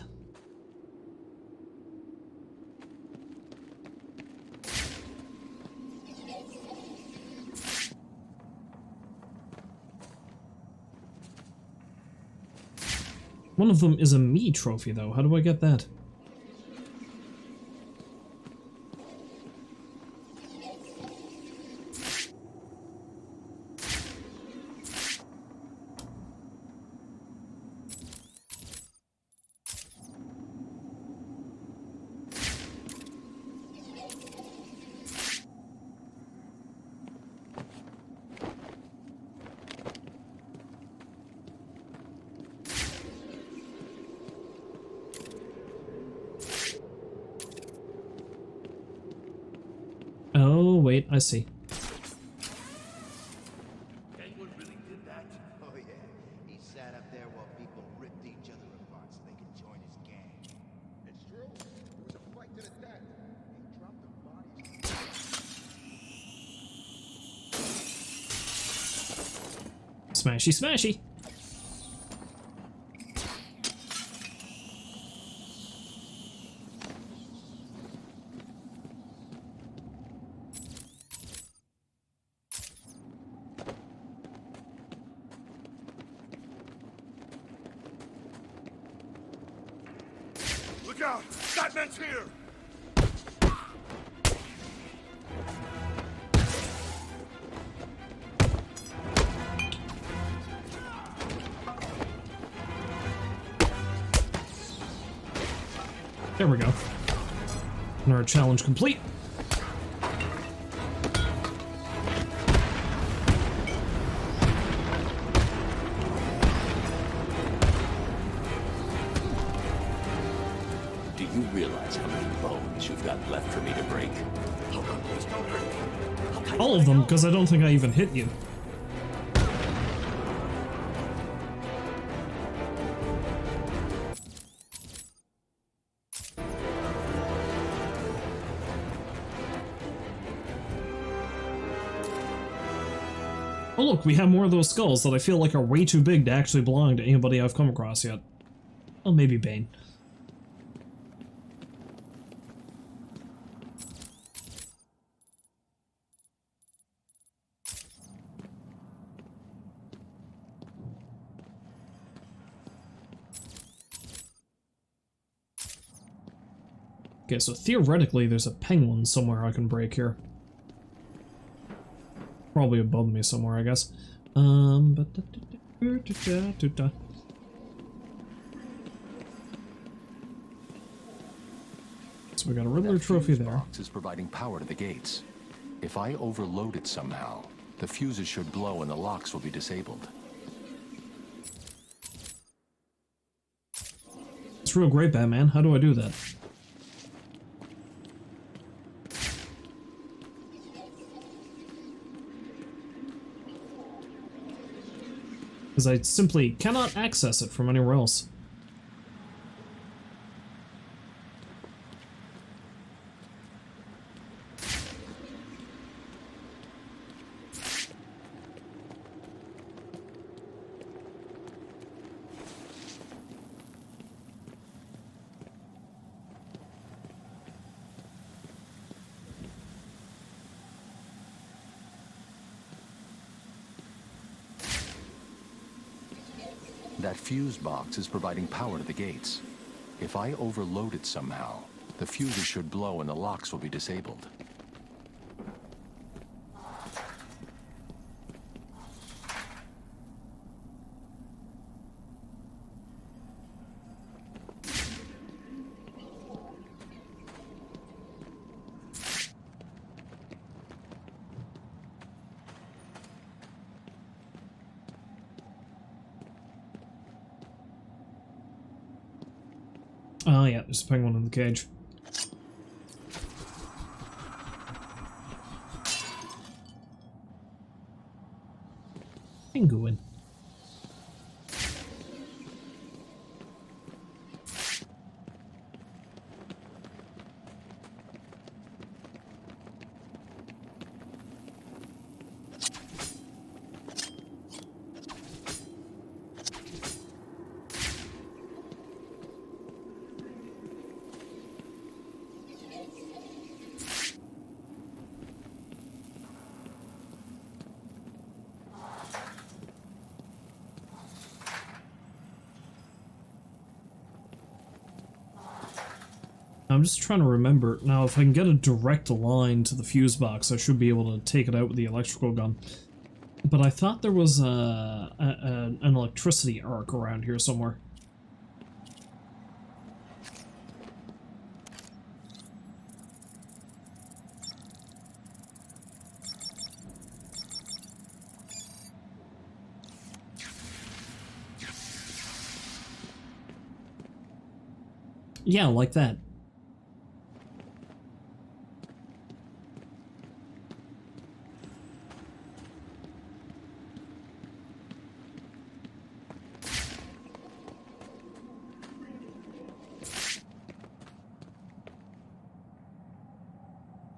One of them is a me trophy though. How do I get that? Oh, wait, I see. Anyone really did that? Oh, yeah. Smashy, smashy! Look out! That man's here! There we go. Another challenge complete. Do you realize how many bones you've got left for me to break? Hold on, please don't hurt me. All of them, because I don't think I even hit you. Oh look, we have more of those skulls that I feel like are way too big to actually belong to anybody I've come across yet. Well, maybe Bane. Okay, so theoretically there's a penguin somewhere I can break here. Probably above me somewhere, I guess. So we got a Riddler trophy there. Box is providing power to the gates. If I overload it somehow, the fuses should blow and the locks will be disabled. It's real great, Batman. How do I do that? Because I simply cannot access it from anywhere else. That fuse box is providing power to the gates. If I overload it somehow, the fuses should blow and the locks will be disabled. Oh yeah, there's a penguin in the cage. Penguin. I'm just trying to remember. Now, if I can get a direct line to the fuse box, I should be able to take it out with the electrical gun. But I thought there was an electricity arc around here somewhere. Yeah, like that.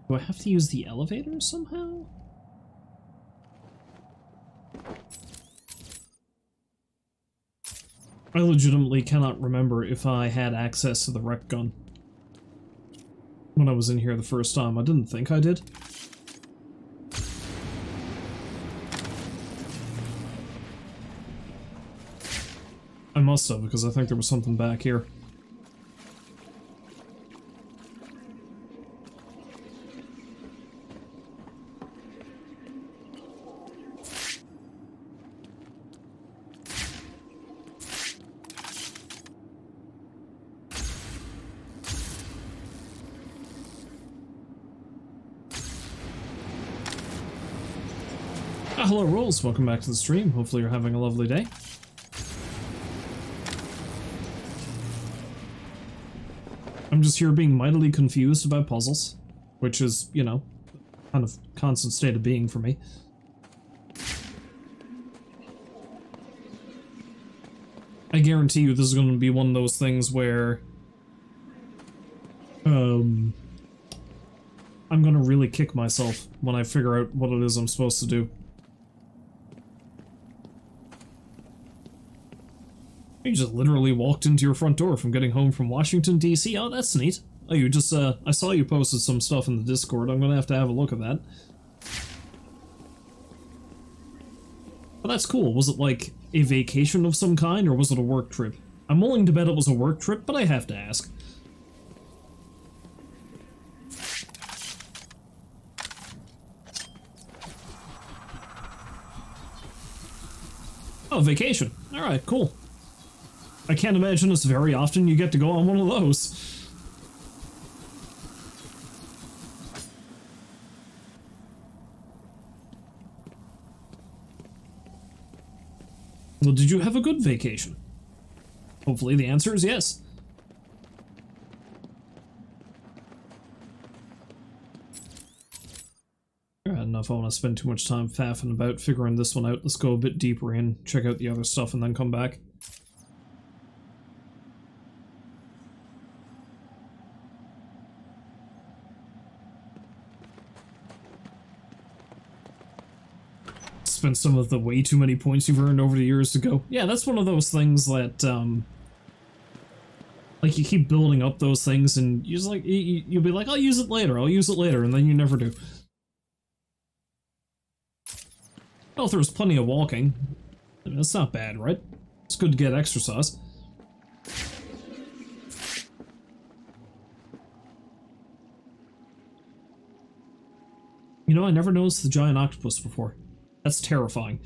Do I have to use the elevator somehow? I legitimately cannot remember if I had access to the rec gun when I was in here the first time. I didn't think I did. I must have, because I think there was something back here. Hello, Rolls. Welcome back to the stream. Hopefully you're having a lovely day. I'm just here being mightily confused about puzzles, which is, you know, kind of constant state of being for me. I guarantee you this is going to be one of those things where I'm going to really kick myself when I figure out what it is I'm supposed to do. You just literally walked into your front door from getting home from Washington, D.C. Oh, that's neat. Oh, you just, I saw you posted some stuff in the Discord. I'm gonna have a look at that. Oh, that's cool. Was it like a vacation of some kind, or was it a work trip? I'm willing to bet it was a work trip, but I have to ask. Oh, vacation. Alright, cool. I can't imagine it's very often you get to go on one of those. Well, did you have a good vacation? Hopefully the answer is yes. I don't know if I want to spend too much time faffing about figuring this one out. Let's go a bit deeper in, check out the other stuff, and then come back. Spent some of the way too many points you've earned over the years to go. Yeah, that's one of those things that, like, you keep building up those things, and you just, like, you'll be like, I'll use it later, and then you never do. Well, if there was plenty of walking, I mean, that's not bad, right? It's good to get exercise. You know, I never noticed the giant octopus before. That's terrifying.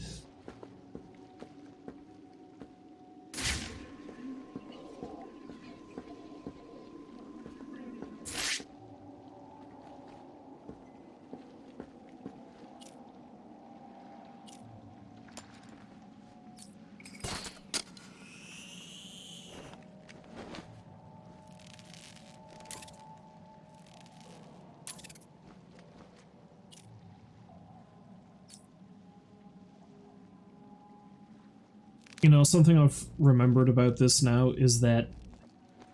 You know, something I've remembered about this now is that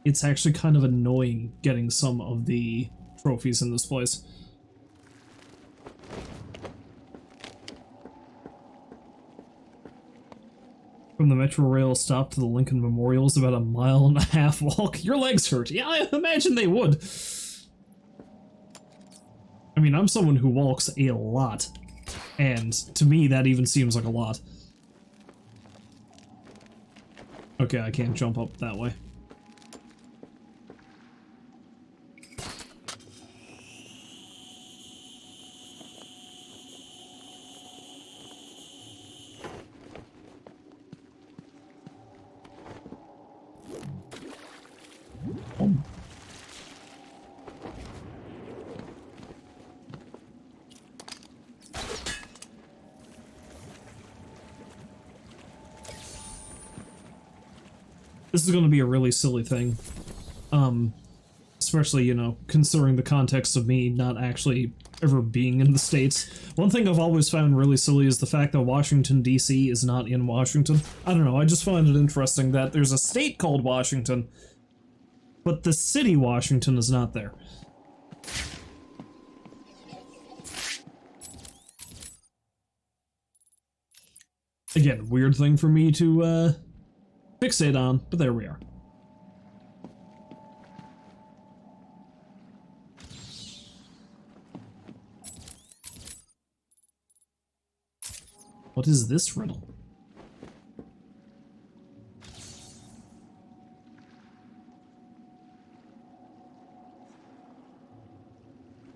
it's actually kind of annoying getting some of the trophies in this place. From the Metro Rail stop to the Lincoln Memorial is about a 1.5 mile walk. Your legs hurt. Yeah, I imagine they would. I mean, I'm someone who walks a lot, and to me that even seems like a lot. Okay, I can't jump up that way. This is going to be a really silly thing. Especially, you know, considering the context of me not actually ever being in the States. One thing I've always found really silly is the fact that Washington, D.C. is not in Washington. I don't know, I just find it interesting that there's a state called Washington, but the city Washington is not there. Again, weird thing for me to, fixate on, but there we are. What is this riddle?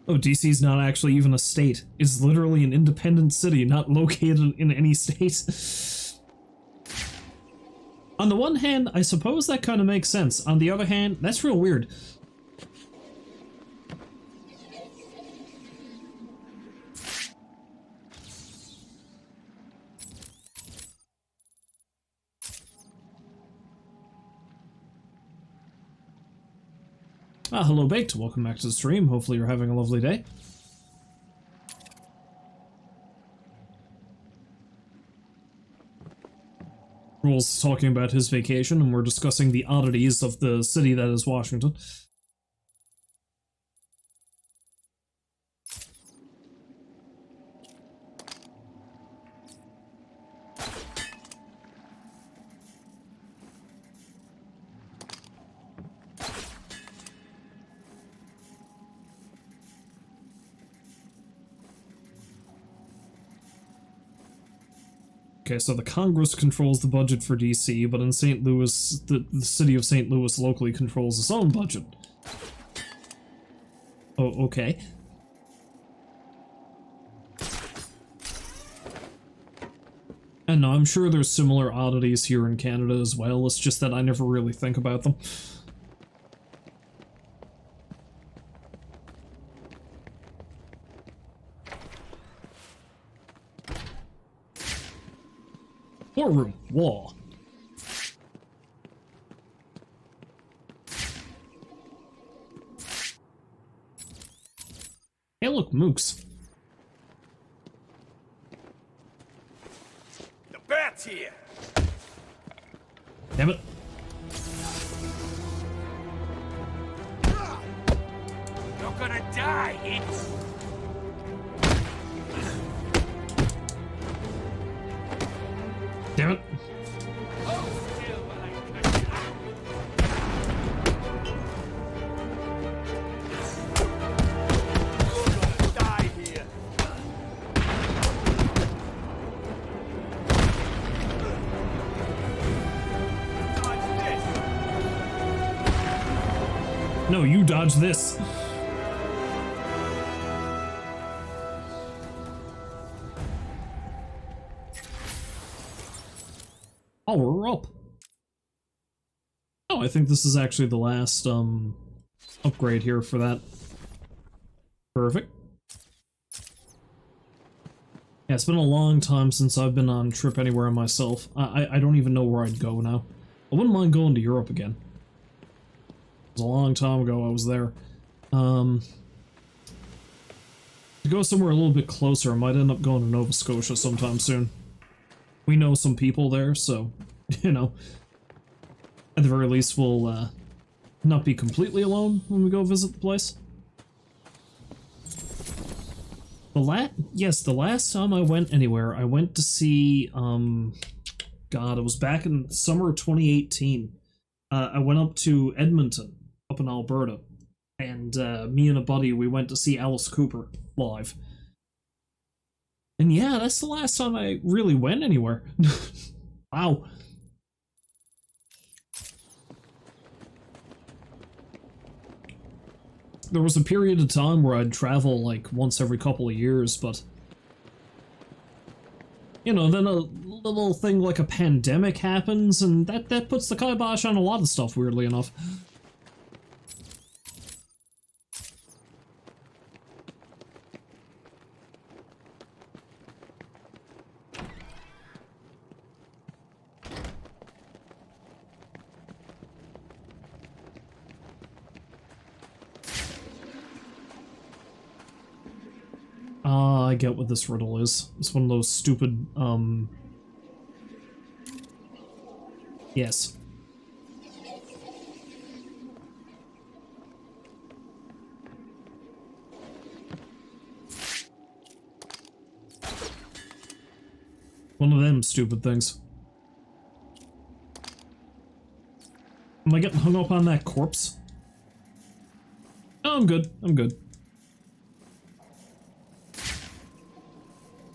Oh, DC's not actually even a state. It's literally an independent city, not located in any state. On the one hand, I suppose that kind of makes sense. On the other hand, that's real weird. Hello Baked, welcome back to the stream. Hopefully you're having a lovely day. Rule's talking about his vacation, and we're discussing the oddities of the city that is Washington. Okay, so the Congress controls the budget for DC, but in St. Louis, the city of St. Louis locally controls its own budget. Oh, okay. And no, I'm sure there's similar oddities here in Canada as well, it's just that I never really think about them. Courtroom wall. Hey, look, Mooks. The bat's here. Damn it. You're gonna die, it's. Damn it. No, you dodge this. Oh, we're up. Oh, I think this is actually the last upgrade here for that. Perfect. Yeah, it's been a long time since I've been on trip anywhere myself. I don't even know where I'd go now. I wouldn't mind going to Europe again. It was a long time ago I was there. To go somewhere a little bit closer, I might end up going to Nova Scotia sometime soon. We know some people there, so, you know, at the very least we'll not be completely alone when we go visit the place. Yes, the last time I went anywhere, I went to see, God, it was back in summer of 2018. I went up to Edmonton, up in Alberta, and me and a buddy, we went to see Alice Cooper live. And yeah, that's the last time I really went anywhere. Wow. There was a period of time where I'd travel like once every couple of years, but you know, then a little thing like a pandemic happens, and that puts the kibosh on a lot of stuff, weirdly enough. I get what this riddle is. It's one of those stupid, yes. One of them stupid things. Am I getting hung up on that corpse? Oh, I'm good. I'm good.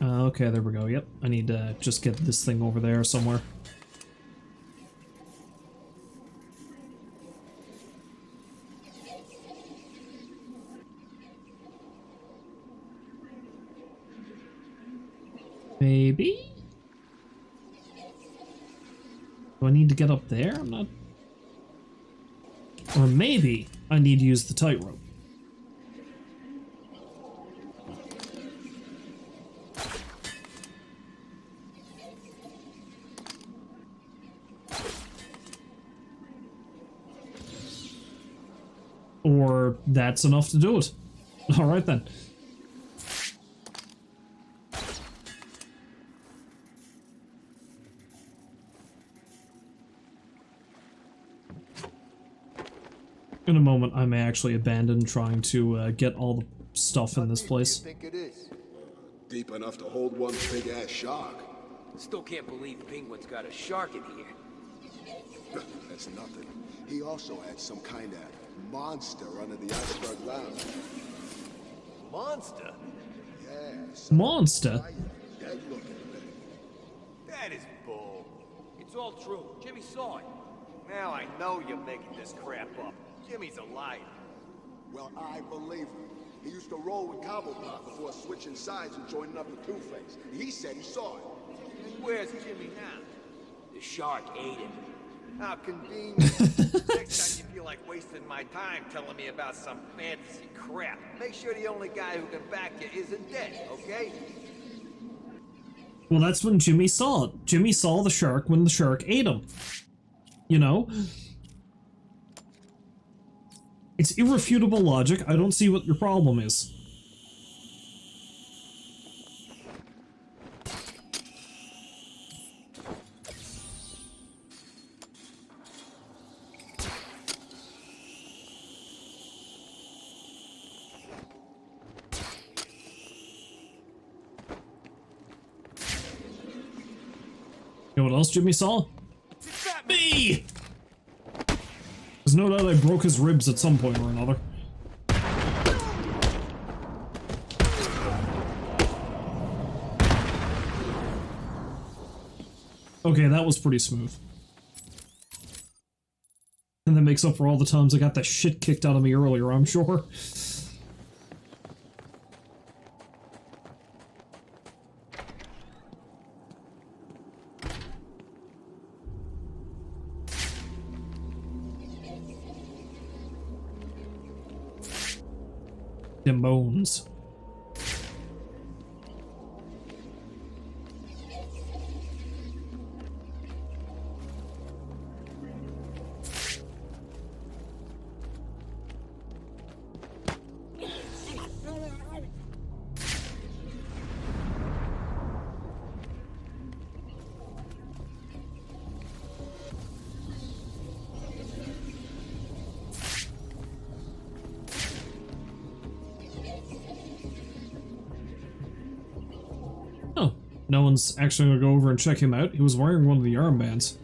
Okay, there we go. Yep, I need to just get this thing over there somewhere. Maybe? Do I need to get up there? I'm not... Or maybe I need to use the tightrope. Or that's enough to do it. Alright then. In a moment, I may actually abandon trying to get all the stuff in this place. Think it is deep enough to hold one big ass shark. Still can't believe Penguin's got a shark in here. That's nothing. He also had some kind of monster under the iceberg lounge. Monster? Yeah. Monster? Dead looking thing. That is bull. It's all true. Jimmy saw it. Now I know you're making this crap up. Jimmy's a liar. Well, I believe him. He used to roll with Cobblepot before switching sides and joining up with Two-Face. He said he saw it. And where's Jimmy now? The shark ate him. How convenient. Next time you feel like wasting my time telling me about some fantasy crap, make sure the only guy who can back you isn't dead, okay? Well, that's when Jimmy saw it. Jimmy saw the shark when the shark ate him. You know? It's irrefutable logic. I don't see what your problem is. You know what else Jimmy saw? Me! There's no doubt I broke his ribs at some point or another. Okay, that was pretty smooth. And that makes up for all the times I got the shit kicked out of me earlier, I'm sure. Them bones. No one's actually gonna go over and check him out. He was wearing one of the armbands.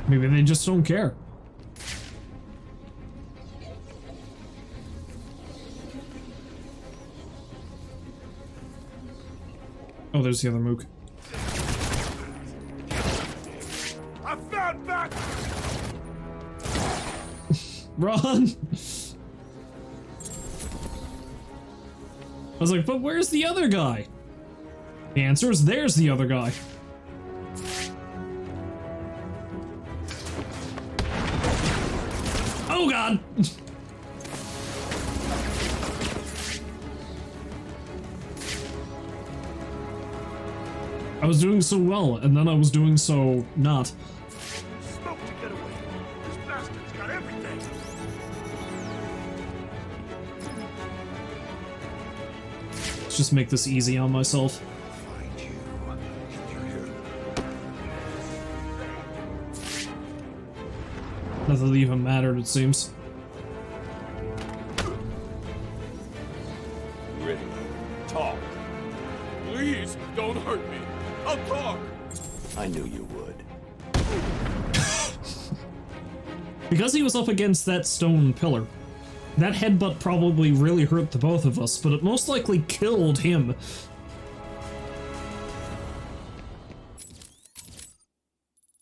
Maybe they just don't care. Oh, there's the other mook. I found that! Run! I was like, but where's the other guy? The answer is there's the other guy. Oh god! I was doing so well, and then I was doing so not. Smoke to get away. This bastard's got everything. Let's just make this easy on myself. Nothing even mattered, it seems. Please, don't hurt me. I'll talk. I knew you would. Because he was up against that stone pillar, that headbutt probably really hurt the both of us, but it most likely killed him.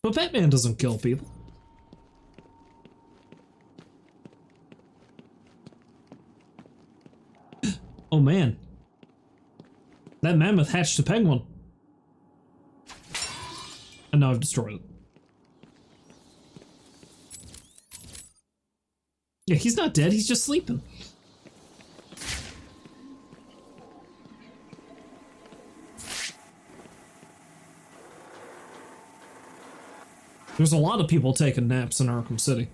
But Batman doesn't kill people. Oh man. That mammoth hatched a penguin. And now I've destroyed it. Yeah, he's not dead, he's just sleeping. There's a lot of people taking naps in Arkham City.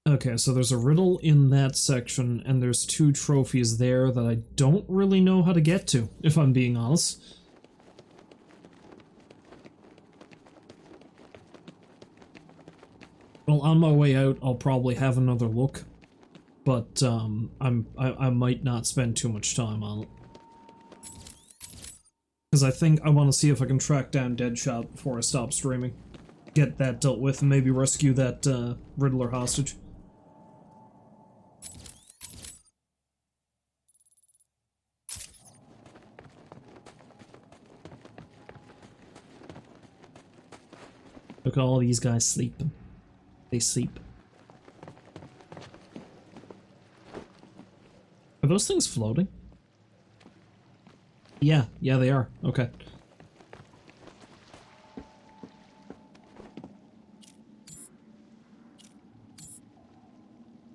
Okay, so there's a riddle in that section, and there's 2 trophies there that I don't really know how to get to, if I'm being honest. Well, on my way out, I'll probably have another look, but I might not spend too much time on it. Because I think I want to see if I can track down Deadshot before I stop streaming. Get that dealt with, and maybe rescue that Riddler hostage. Look at all these guys sleeping. They sleep. Are those things floating? Yeah, they are. Okay.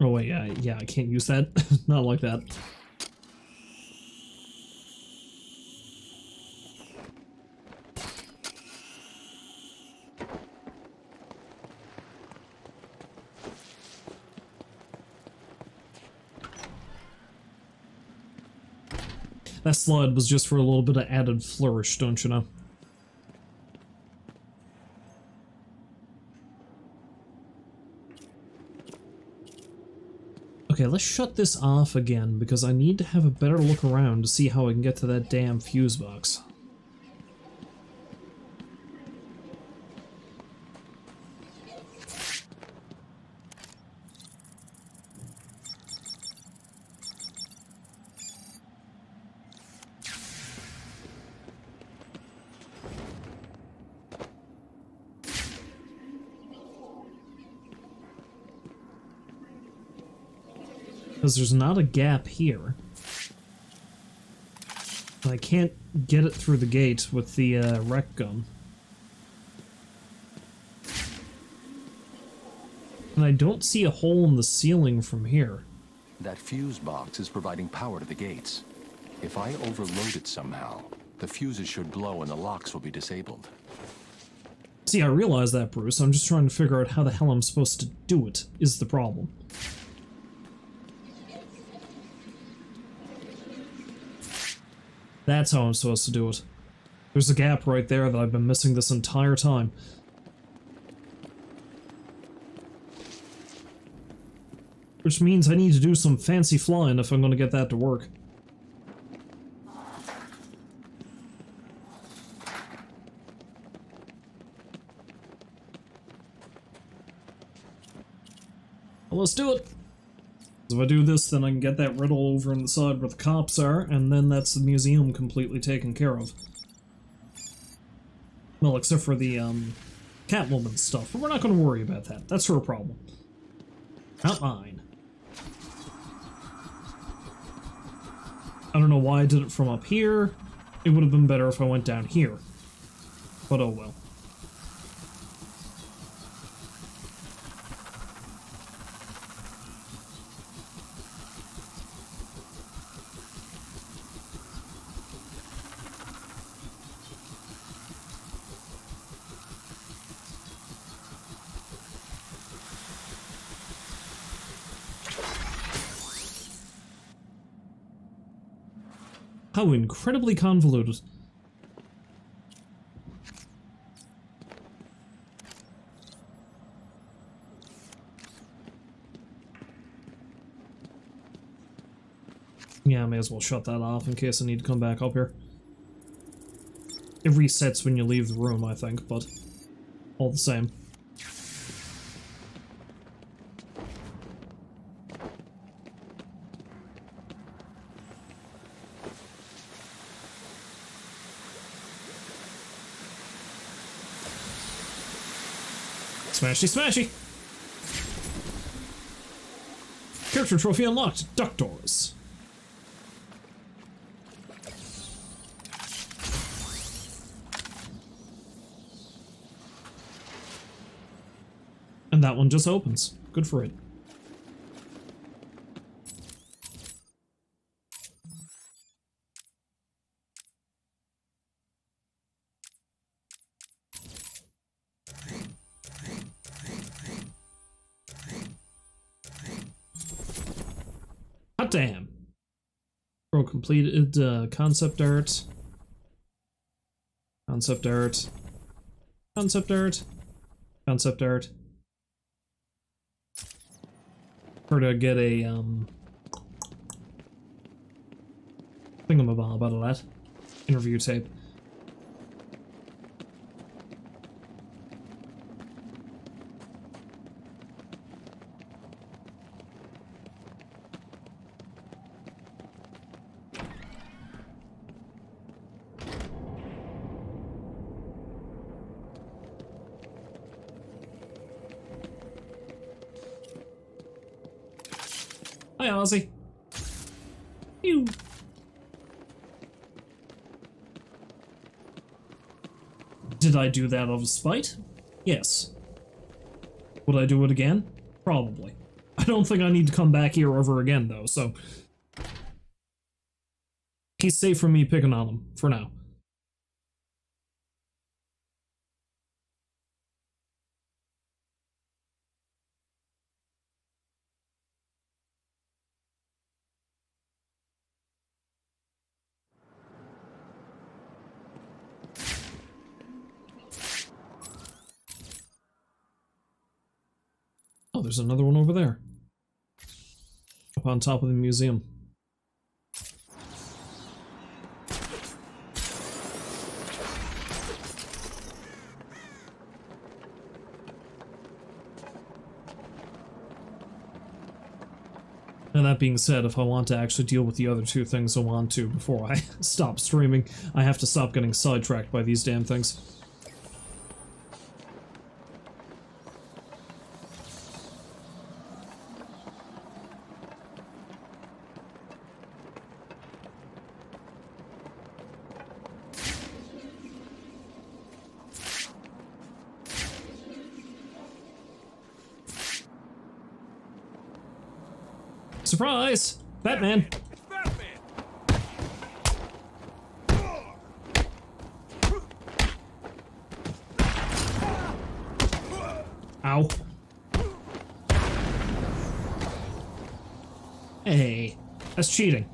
Oh wait, yeah, I can't use that. Not like that. That slide was just for a little bit of added flourish, don't you know? Okay, let's shut this off again, because I need to have a better look around to see how I can get to that damn fuse box. Because there's not a gap here. I can't get it through the gate with the rec gun. And I don't see a hole in the ceiling from here. That fuse box is providing power to the gates. If I overload it somehow, the fuses should blow and the locks will be disabled. See, I realize that, Bruce. I'm just trying to figure out how the hell I'm supposed to do it, is the problem. That's how I'm supposed to do it. There's a gap right there that I've been missing this entire time. Which means I need to do some fancy flying if I'm going to get that to work. Well, let's do it! If I do this, then I can get that riddle over on the side where the cops are, and then that's the museum completely taken care of. Well, except for the, Catwoman stuff, but we're not going to worry about that. That's her problem. Not mine. I don't know why I did it from up here. It would have been better if I went down here. But oh well. How incredibly convoluted. Yeah, I may as well shut that off in case I need to come back up here. It resets when you leave the room, I think, but all the same. Smashy, smashy! Character trophy unlocked. Duck doors. And that one just opens. Good for it. Hot damn. Bro completed concept art. Concept art. Concept art. Concept art. To get a thingamabob out of that interview tape. Hi, Ozzy. Ew. Did I do that out of spite? Yes. Would I do it again? Probably. I don't think I need to come back here ever again, though, so... He's safe from me picking on him, for now. Oh, there's another one over there. Up on top of the museum. And that being said, if I want to actually deal with the other two things I want to before I stop streaming, I have to stop getting sidetracked by these damn things. Surprise! Batman! Ow. Hey, that's cheating.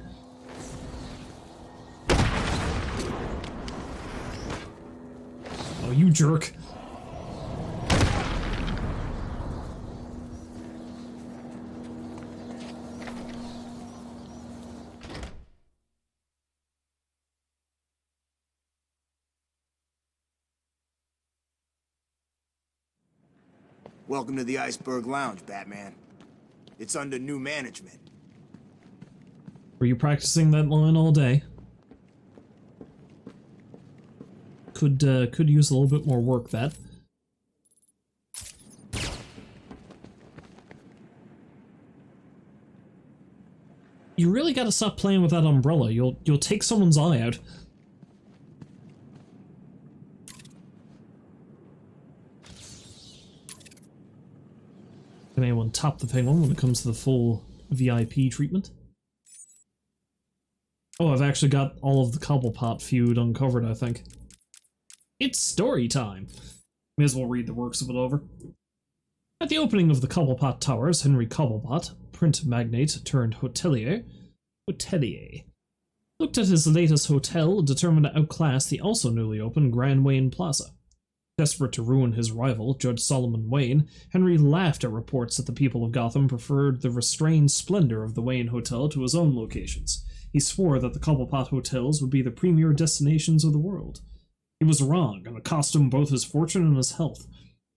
Oh, you jerk. Welcome to the Iceberg Lounge, Batman. It's under new management. Were you practicing that line all day? Could use a little bit more work, that. You really gotta stop playing with that umbrella. You'll take someone's eye out. Can anyone top the penguin when it comes to the full VIP treatment? Oh, I've actually got all of the Cobblepot feud uncovered, I think. It's story time! May as well read the works of it over. At the opening of the Cobblepot Towers, Henry Cobblepot, print magnate turned hotelier, Looked at his latest hotel, determined to outclass the also newly opened Grand Wayne Plaza. Desperate to ruin his rival, Judge Solomon Wayne, Henry laughed at reports that the people of Gotham preferred the restrained splendor of the Wayne Hotel to his own locations. He swore that the Cobblepot hotels would be the premier destinations of the world. He was wrong, and it cost him both his fortune and his health.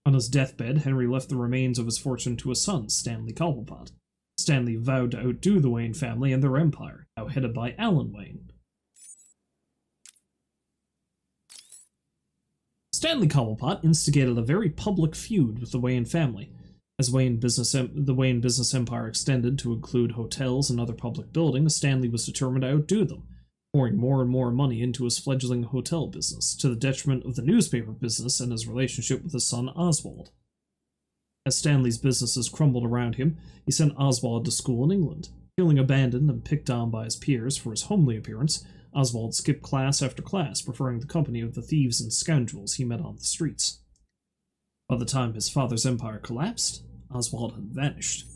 On his deathbed, Henry left the remains of his fortune to his son, Stanley Cobblepot. Stanley vowed to outdo the Wayne family and their empire, now headed by Alan Wayne. Stanley Cobblepot instigated a very public feud with the Wayne family. As the Wayne business empire extended to include hotels and other public buildings, Stanley was determined to outdo them, pouring more and more money into his fledgling hotel business, to the detriment of the newspaper business and his relationship with his son Oswald. As Stanley's businesses crumbled around him, he sent Oswald to school in England. Feeling abandoned and picked on by his peers for his homely appearance, Oswald skipped class after class, preferring the company of the thieves and scoundrels he met on the streets. By the time his father's empire collapsed, Oswald had vanished.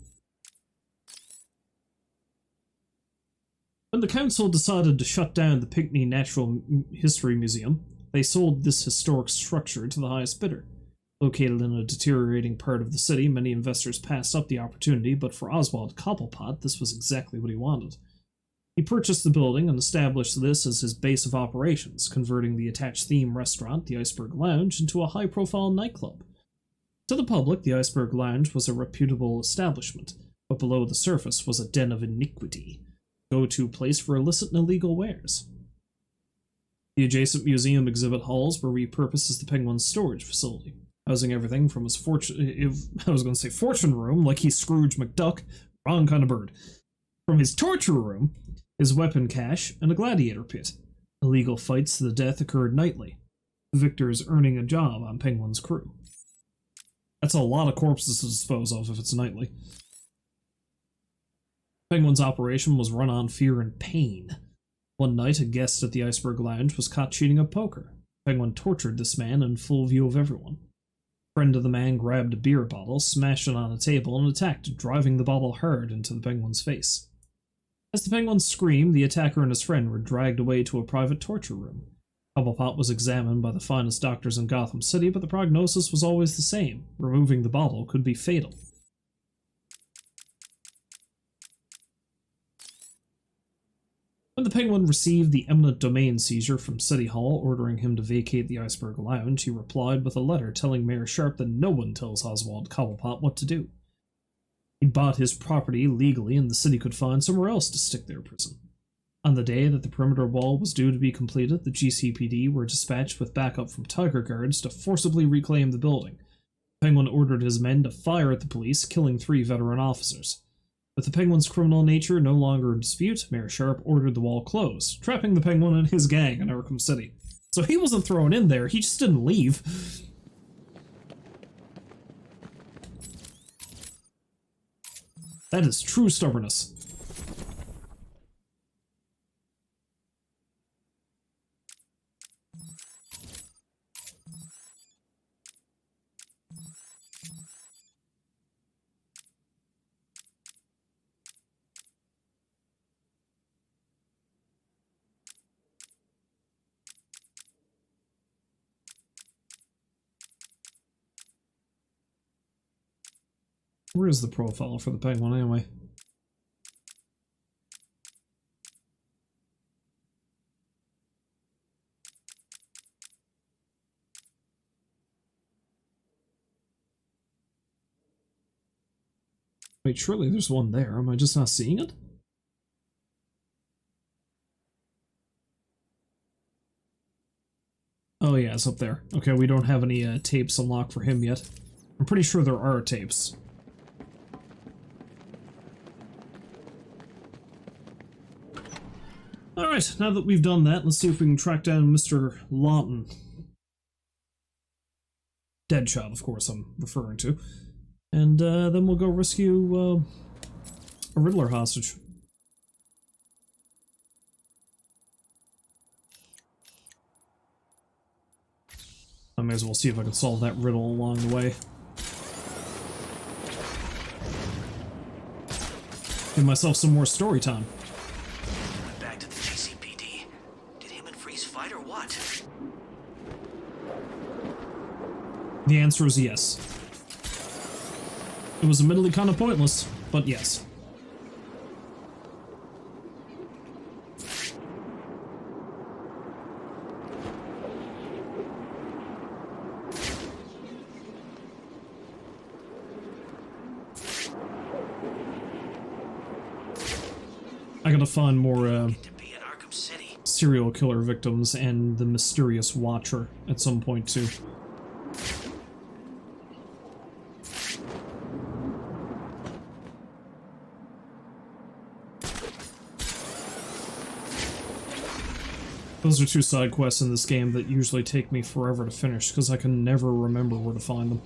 When the council decided to shut down the Pinckney Natural History Museum, they sold this historic structure to the highest bidder. Located in a deteriorating part of the city, many investors passed up the opportunity, but for Oswald Cobblepot, this was exactly what he wanted. He purchased the building and established this as his base of operations, converting the attached theme restaurant, the Iceberg Lounge, into a high-profile nightclub. To the public, the Iceberg Lounge was a reputable establishment, but below the surface was a den of iniquity, a go-to place for illicit and illegal wares. The adjacent museum exhibit halls were repurposed as the Penguin's storage facility, housing everything from his fortune room, like he's Scrooge McDuck, wrong kind of bird, from his torture room, his weapon cache, and a gladiator pit. Illegal fights to the death occurred nightly, the victors earning a job on Penguin's crew. That's a lot of corpses to dispose of if it's nightly. Penguin's operation was run on fear and pain. One night, a guest at the Iceberg Lounge was caught cheating at poker. Penguin tortured this man in full view of everyone. A friend of the man grabbed a beer bottle, smashed it on a table, and attacked, driving the bottle hard into the Penguin's face. As the Penguin screamed, the attacker and his friend were dragged away to a private torture room. Cobblepot was examined by the finest doctors in Gotham City, but the prognosis was always the same. Removing the bottle could be fatal. When the Penguin received the eminent domain seizure from City Hall ordering him to vacate the Iceberg Lounge, he replied with a letter telling Mayor Sharp that no one tells Oswald Cobblepot what to do. He bought his property legally and the city could find somewhere else to stick their prison. On the day that the perimeter wall was due to be completed, the GCPD were dispatched with backup from Tiger Guards to forcibly reclaim the building. Penguin ordered his men to fire at the police, killing 3 veteran officers. With the Penguin's criminal nature no longer in dispute, Mayor Sharp ordered the wall closed, trapping the Penguin and his gang in Arkham City. So he wasn't thrown in there, he just didn't leave. That is true stubbornness. Where is the profile for the Penguin anyway? Wait, surely there's one there. Am I just not seeing it? Oh yeah, it's up there. Okay, we don't have any tapes unlocked for him yet. I'm pretty sure there are tapes. Alright, now that we've done that, let's see if we can track down Mr. Lawton. Deadshot, of course, I'm referring to. And then we'll go rescue a Riddler hostage. I may as well see if I can solve that riddle along the way. Give myself some more story time. Back to the GCPD. police fight or what? The answer is yes. It was admittedly kind of pointless, but yes. I gotta find more serial killer victims and the mysterious Watcher at some point too. Those are two side quests in this game that usually take me forever to finish because I can never remember where to find them.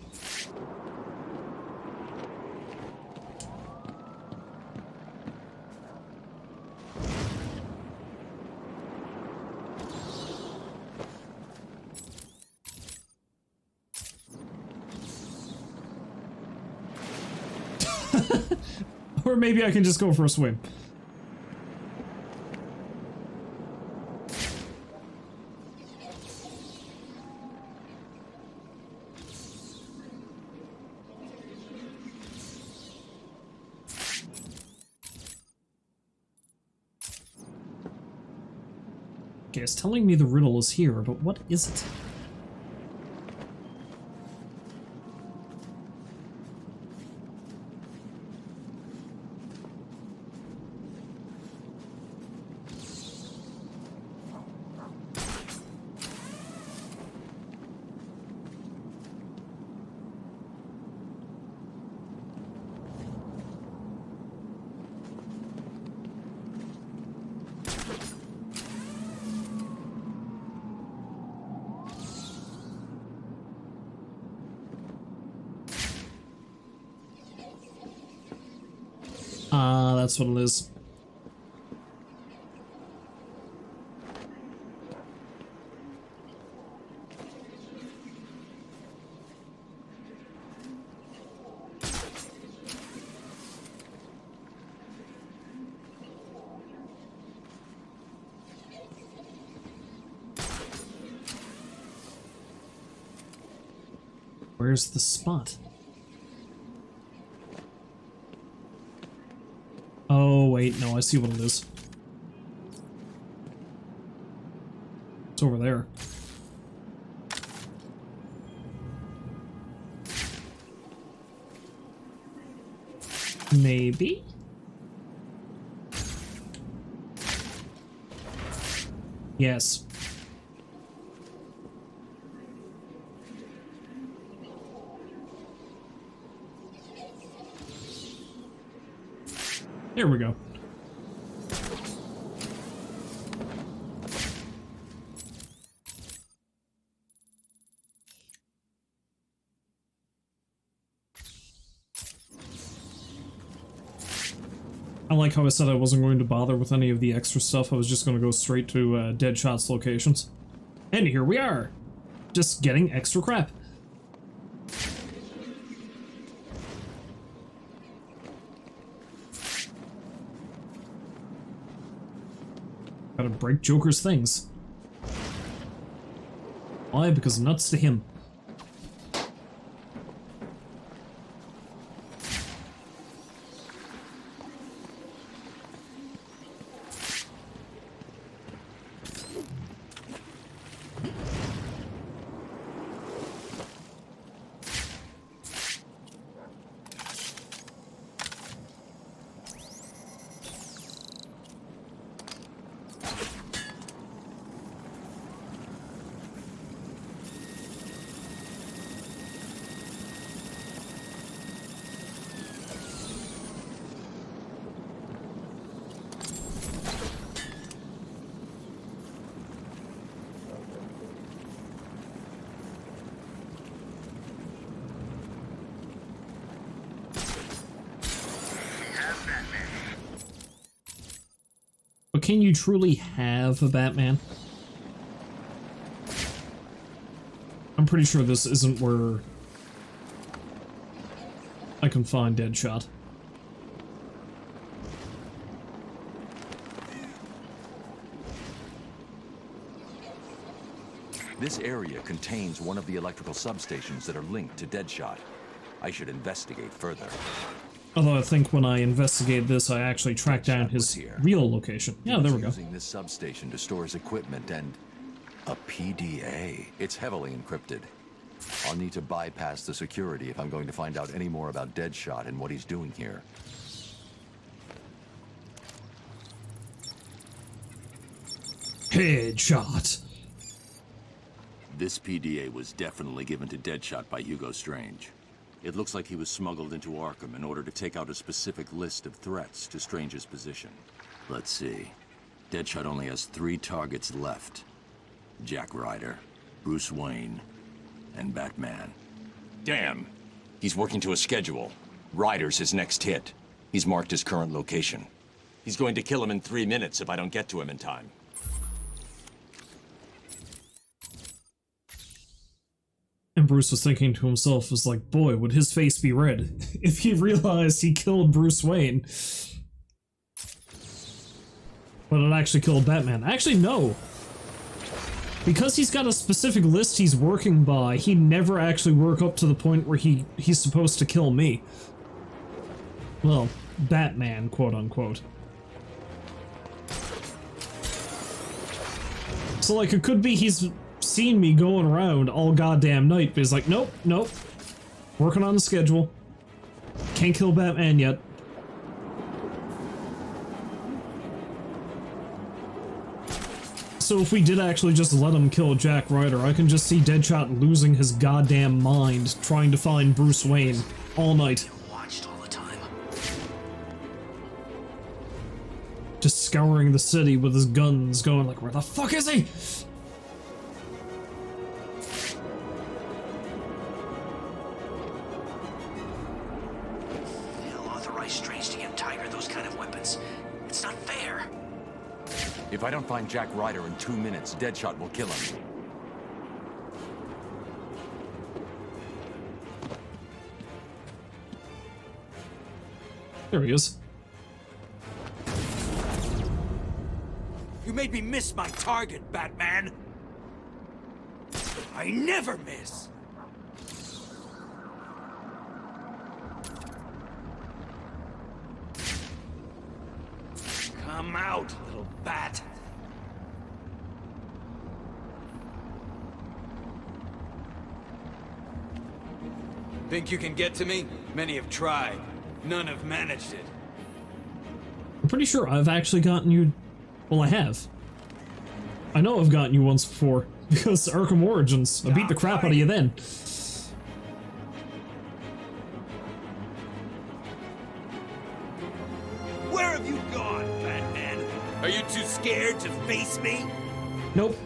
Or maybe I can just go for a swim. Okay, it's telling me the riddle is here, but what is it? Ah, that's what it is. Where's the spot? Oh, wait, no, I see what it is. It's over there. Maybe? Yes. There we go. I like how I said I wasn't going to bother with any of the extra stuff. I was just going to go straight to Deadshot's locations. And here we are. Just getting extra crap. Gotta break Joker's things. Why? Because nuts to him. But can you truly have a Batman? I'm pretty sure this isn't where I can find Deadshot. This area contains one of the electrical substations that are linked to Deadshot. I should investigate further. Although I think when I investigate this, I actually track down his real location. Yeah, there we go. Using this substation to store his equipment and a PDA. It's heavily encrypted. I'll need to bypass the security if I'm going to find out any more about Deadshot and what he's doing here. Headshot. This PDA was definitely given to Deadshot by Hugo Strange. It looks like he was smuggled into Arkham in order to take out a specific list of threats to Strange's position. Let's see. Deadshot only has 3 targets left. Jack Ryder, Bruce Wayne, and Batman. Damn. He's working to a schedule. Ryder's his next hit. He's marked his current location. He's going to kill him in 3 minutes if I don't get to him in time. And Bruce was thinking to himself, was like, boy, would his face be red if he realized he killed Bruce Wayne. But it actually killed Batman. Actually, no. Because he's got a specific list he's working by, he never actually work up to the point where he's supposed to kill me. Well, Batman, quote-unquote. So, like, it could be he's seen me going around all goddamn night, but he's like, nope, nope. Working on the schedule. Can't kill Batman yet. So if we did actually just let him kill Jack Ryder, I can just see Deadshot losing his goddamn mind trying to find Bruce Wayne all night. Watched all the time. Just scouring the city with his guns, going like, where the fuck is he? If I don't find Jack Ryder in 2 minutes, Deadshot will kill him. There he is. You made me miss my target, Batman. I never miss. Come out, little bat. Think you can get to me? Many have tried. None have managed it. I'm pretty sure I've actually gotten you... Well, I have. I know I've gotten you once before, because Arkham Origins. I beat the crap out of you then. Where have you gone, Batman? Are you too scared to face me? Nope.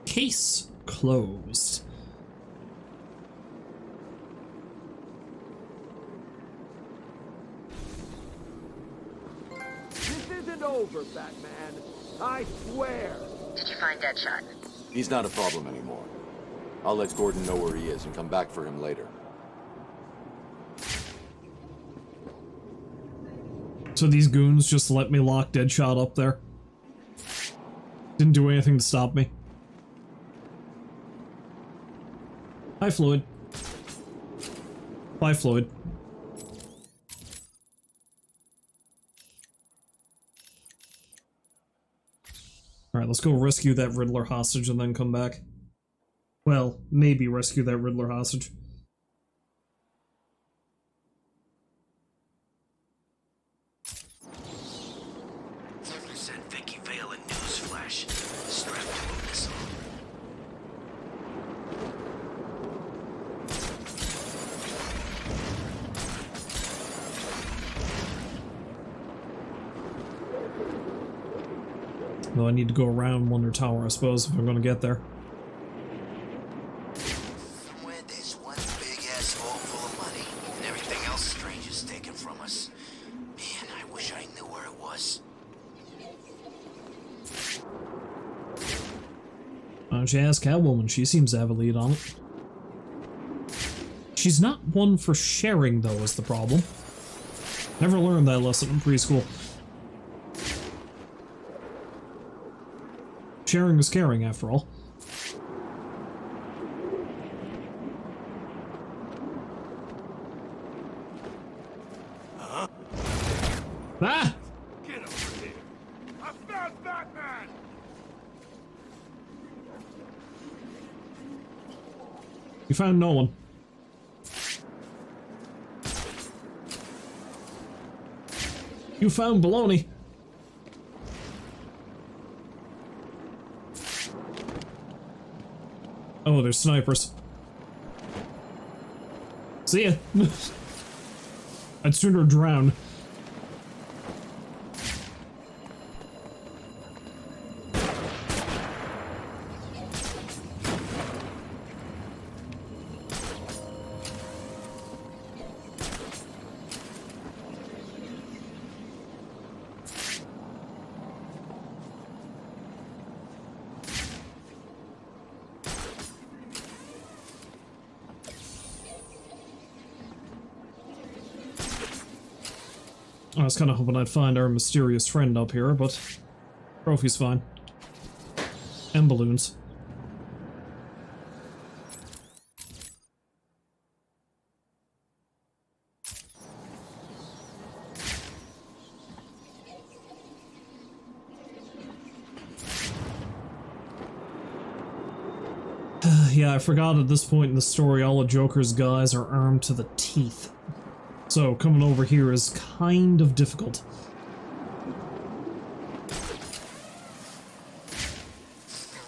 Case closed. This isn't over, Batman. I swear. Did you find Deadshot? He's not a problem anymore. I'll let Gordon know where he is and come back for him later. So these goons just let me lock Deadshot up there? Didn't do anything to stop me? Hi, Floyd. Bye, Floyd. Alright, let's go rescue that Riddler hostage and then come back. Well, maybe rescue that Riddler hostage. Sent Vicky Vale a newsflash. Strapped to a missile. Though I need to go around Wonder Tower, I suppose, if I'm gonna get there. Somewhere there's one big ass hole full of money, and everything else Strange is taken from us. Man, I wish I knew where it was. Why don't you ask Catwoman? She seems to have a lead on it. She's not one for sharing, though, is the problem. Never learned that lesson in preschool. Sharing is caring, after all. Huh? Ah! Get over here! I found Batman! You found no one. You found baloney. Oh, there's snipers. See ya. I'd sooner drown. I was kind of hoping I'd find our mysterious friend up here, but trophy's fine. And balloons. Yeah, I forgot at this point in the story all of Joker's guys are armed to the teeth. So, coming over here is kind of difficult.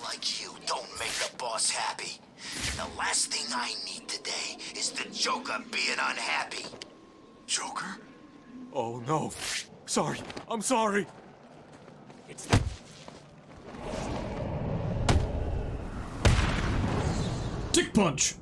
Like you don't make the boss happy. The last thing I need today is the Joker being unhappy. Joker? Oh no. Sorry. I'm sorry. It's Dick punch!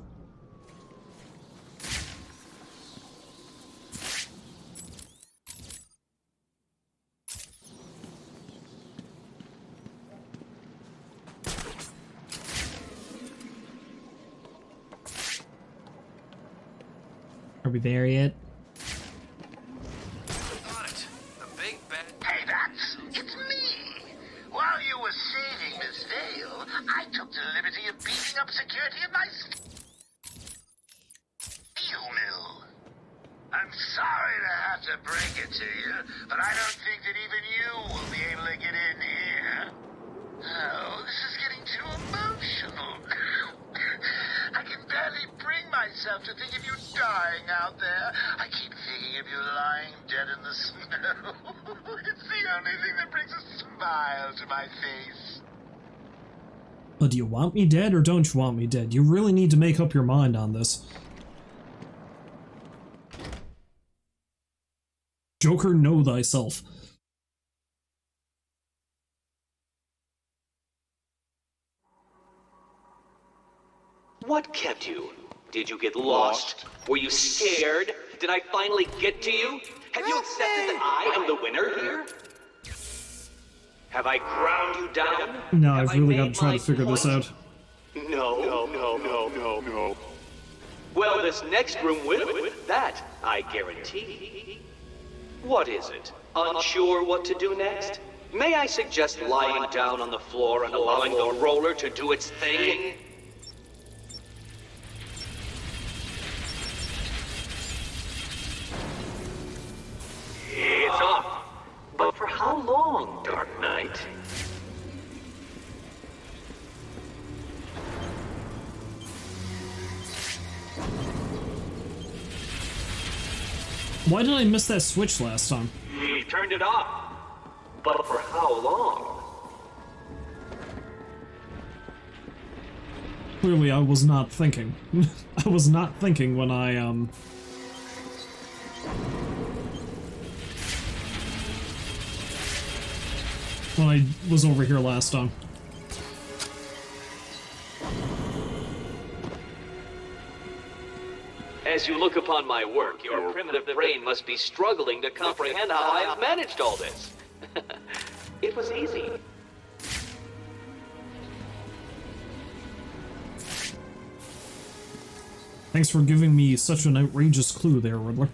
Are we there yet? On it. The big bad. Hey, Bats, it's me. While you were saving Miss Vale, I took the liberty of beefing up security at my steel mill. I'm sorry to have to break it to you, but I don't think that even you will be able to get in here. Oh, this is getting too emotional. I can barely bring myself to think of you dying out there. I keep thinking of you lying dead in the snow. It's the only thing that brings a smile to my face. But do you want me dead or don't you want me dead? You really need to make up your mind on this. Joker, know thyself. What kept you? Did you get lost? Were you scared? Did I finally get to you? Have you accepted that I am the winner here? Have I ground you down? No, I've really got to try to figure this out. No. Well, this next room will. That, I guarantee. What is it? Unsure what to do next? May I suggest lying down on the floor and allowing the roller to do its thing? It's off. But for how long, Dark Knight? Why did I miss that switch last time? He turned it off. But for how long? Clearly I was not thinking. I was not thinking when I, when I was over here last time. As you look upon my work, your primitive brain must be struggling to comprehend how I have managed all this. It was easy. Thanks for giving me such an outrageous clue there, Riddler.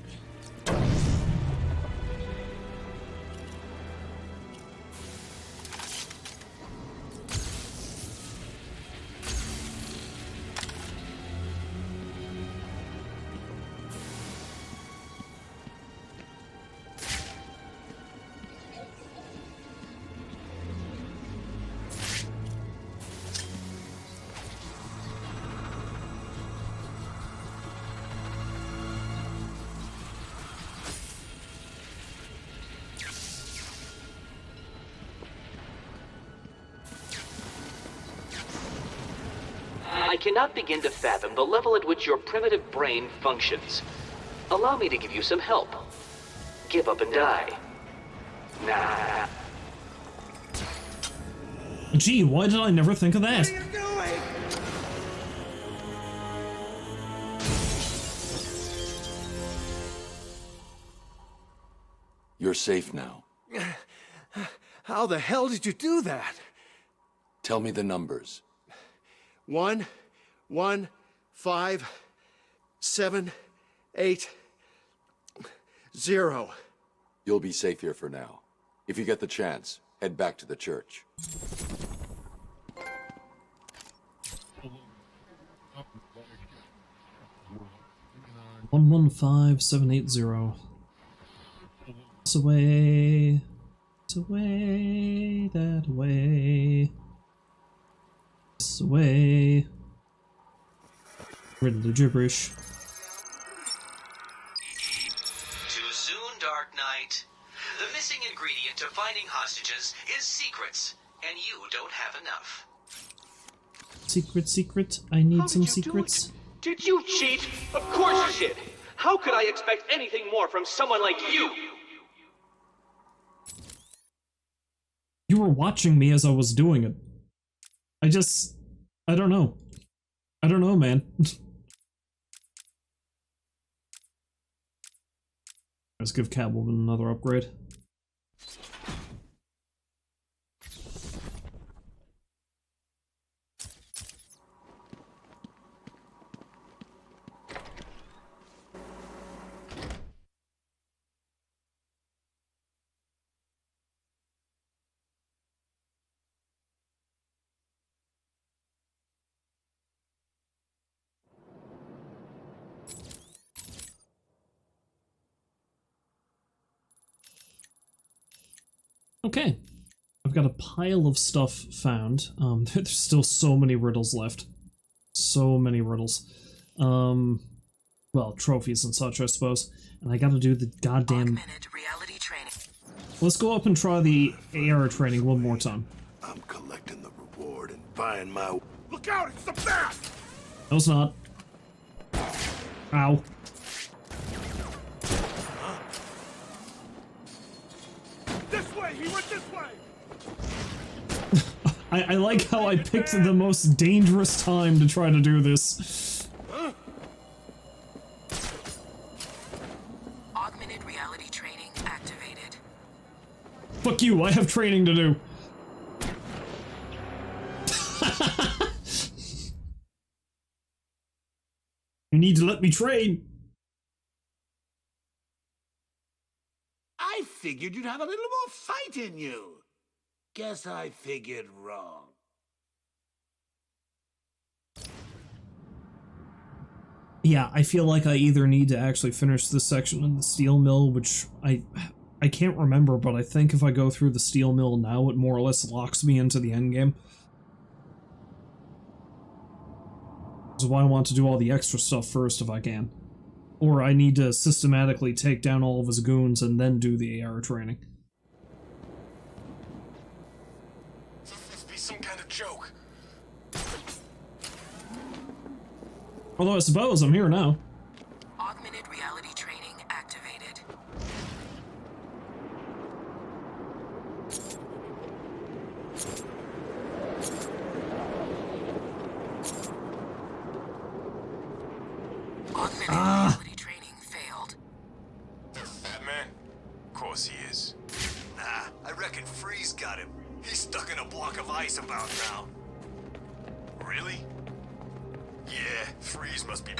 I cannot begin to fathom the level at which your primitive brain functions. Allow me to give you some help. Give up and die. Nah. Gee, why did I never think of that? You're safe now. How the hell did you do that? Tell me the numbers. 1, 1, 5, 7, 8, 0. You'll be safe here for now. If you get the chance, head back to the church. One 15780. It's away. It's away. That way. It's away. Rid of the gibberish. Too soon, Dark Knight. The missing ingredient to finding hostages is secrets, and you don't have enough. Secret, secret. I need some secrets. Did you cheat? Of course you did. How could I expect anything more from someone like you? You were watching me as I was doing it. I don't know. I don't know, man. Let's give Catwoman another upgrade. Okay, I've got a pile of stuff found. There's still so many riddles left. So many riddles. Well, trophies and such, I suppose. And I gotta do the goddamn... Let's go up and try the AR training one more time. I'm collecting the reward and buying my... Look out, it's the bat! No, it's not. Ow. This way! He went this way! I like how I picked the most dangerous time to try to do this. Augmented reality training activated. Fuck you, I have training to do. You need to let me train. I figured you'd have a little more fight in you. Guess I figured wrong. Yeah, I feel like I either need to actually finish this section in the steel mill, which I can't remember, but I think if I go through the steel mill now, it more or less locks me into the endgame. Which is why I want to do all the extra stuff first if I can. Or I need to systematically take down all of his goons and then do the AR training. This must be some kind of joke. Although I suppose I'm here now. Augmented reality training activated. Augmented reality training failed. Batman? Of course he is. Nah, I reckon Freeze got him. He's stuck in a block of ice about now. Really? Yeah, Freeze must be...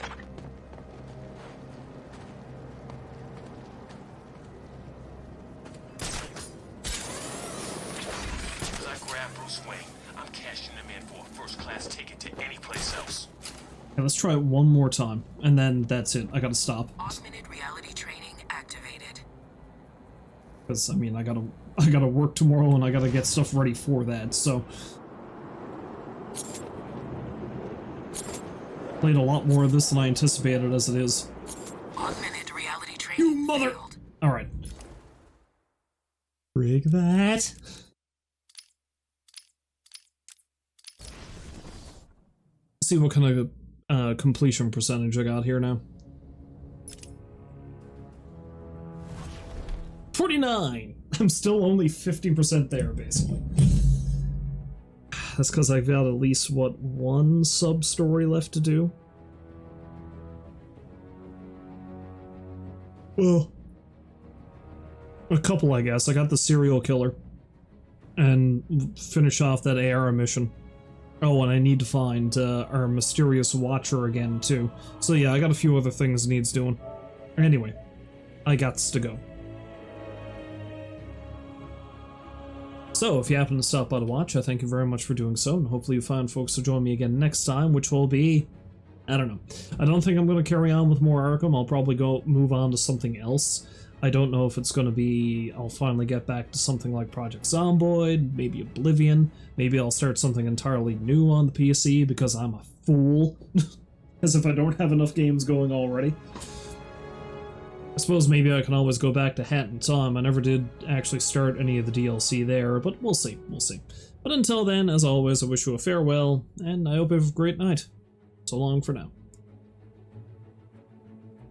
Okay, let's try it one more time, and then that's it. I gotta stop. Augmented reality training activated. Because, I mean, I gotta work tomorrow, and I gotta get stuff ready for that, so... Played a lot more of this than I anticipated as it is. Augmented reality training You mother... Alright. Break that. See what kind of completion percentage I got here now. 49! I'm still only 50% there, basically. That's because I've got at least, what, one sub-story left to do? Well, a couple, I guess. I got the serial killer. And finish off that AR mission. Oh, and I need to find our mysterious watcher again, too. So yeah, I got a few other things needs doing. Anyway, I gots to go. So, if you happen to stop by to watch, I thank you very much for doing so, and hopefully you find folks to join me again next time, which will be... I don't know. I don't think I'm going to carry on with more Arkham. I'll probably move on to something else. I don't know if it's going to be... I'll finally get back to something like Project Zomboid, maybe Oblivion. Maybe I'll start something entirely new on the PC because I'm a fool. As if I don't have enough games going already. I suppose maybe I can always go back to Hat and Tom. I never did actually start any of the DLC there, but we'll see, we'll see. But until then, as always, I wish you a farewell, and I hope you have a great night. So long for now.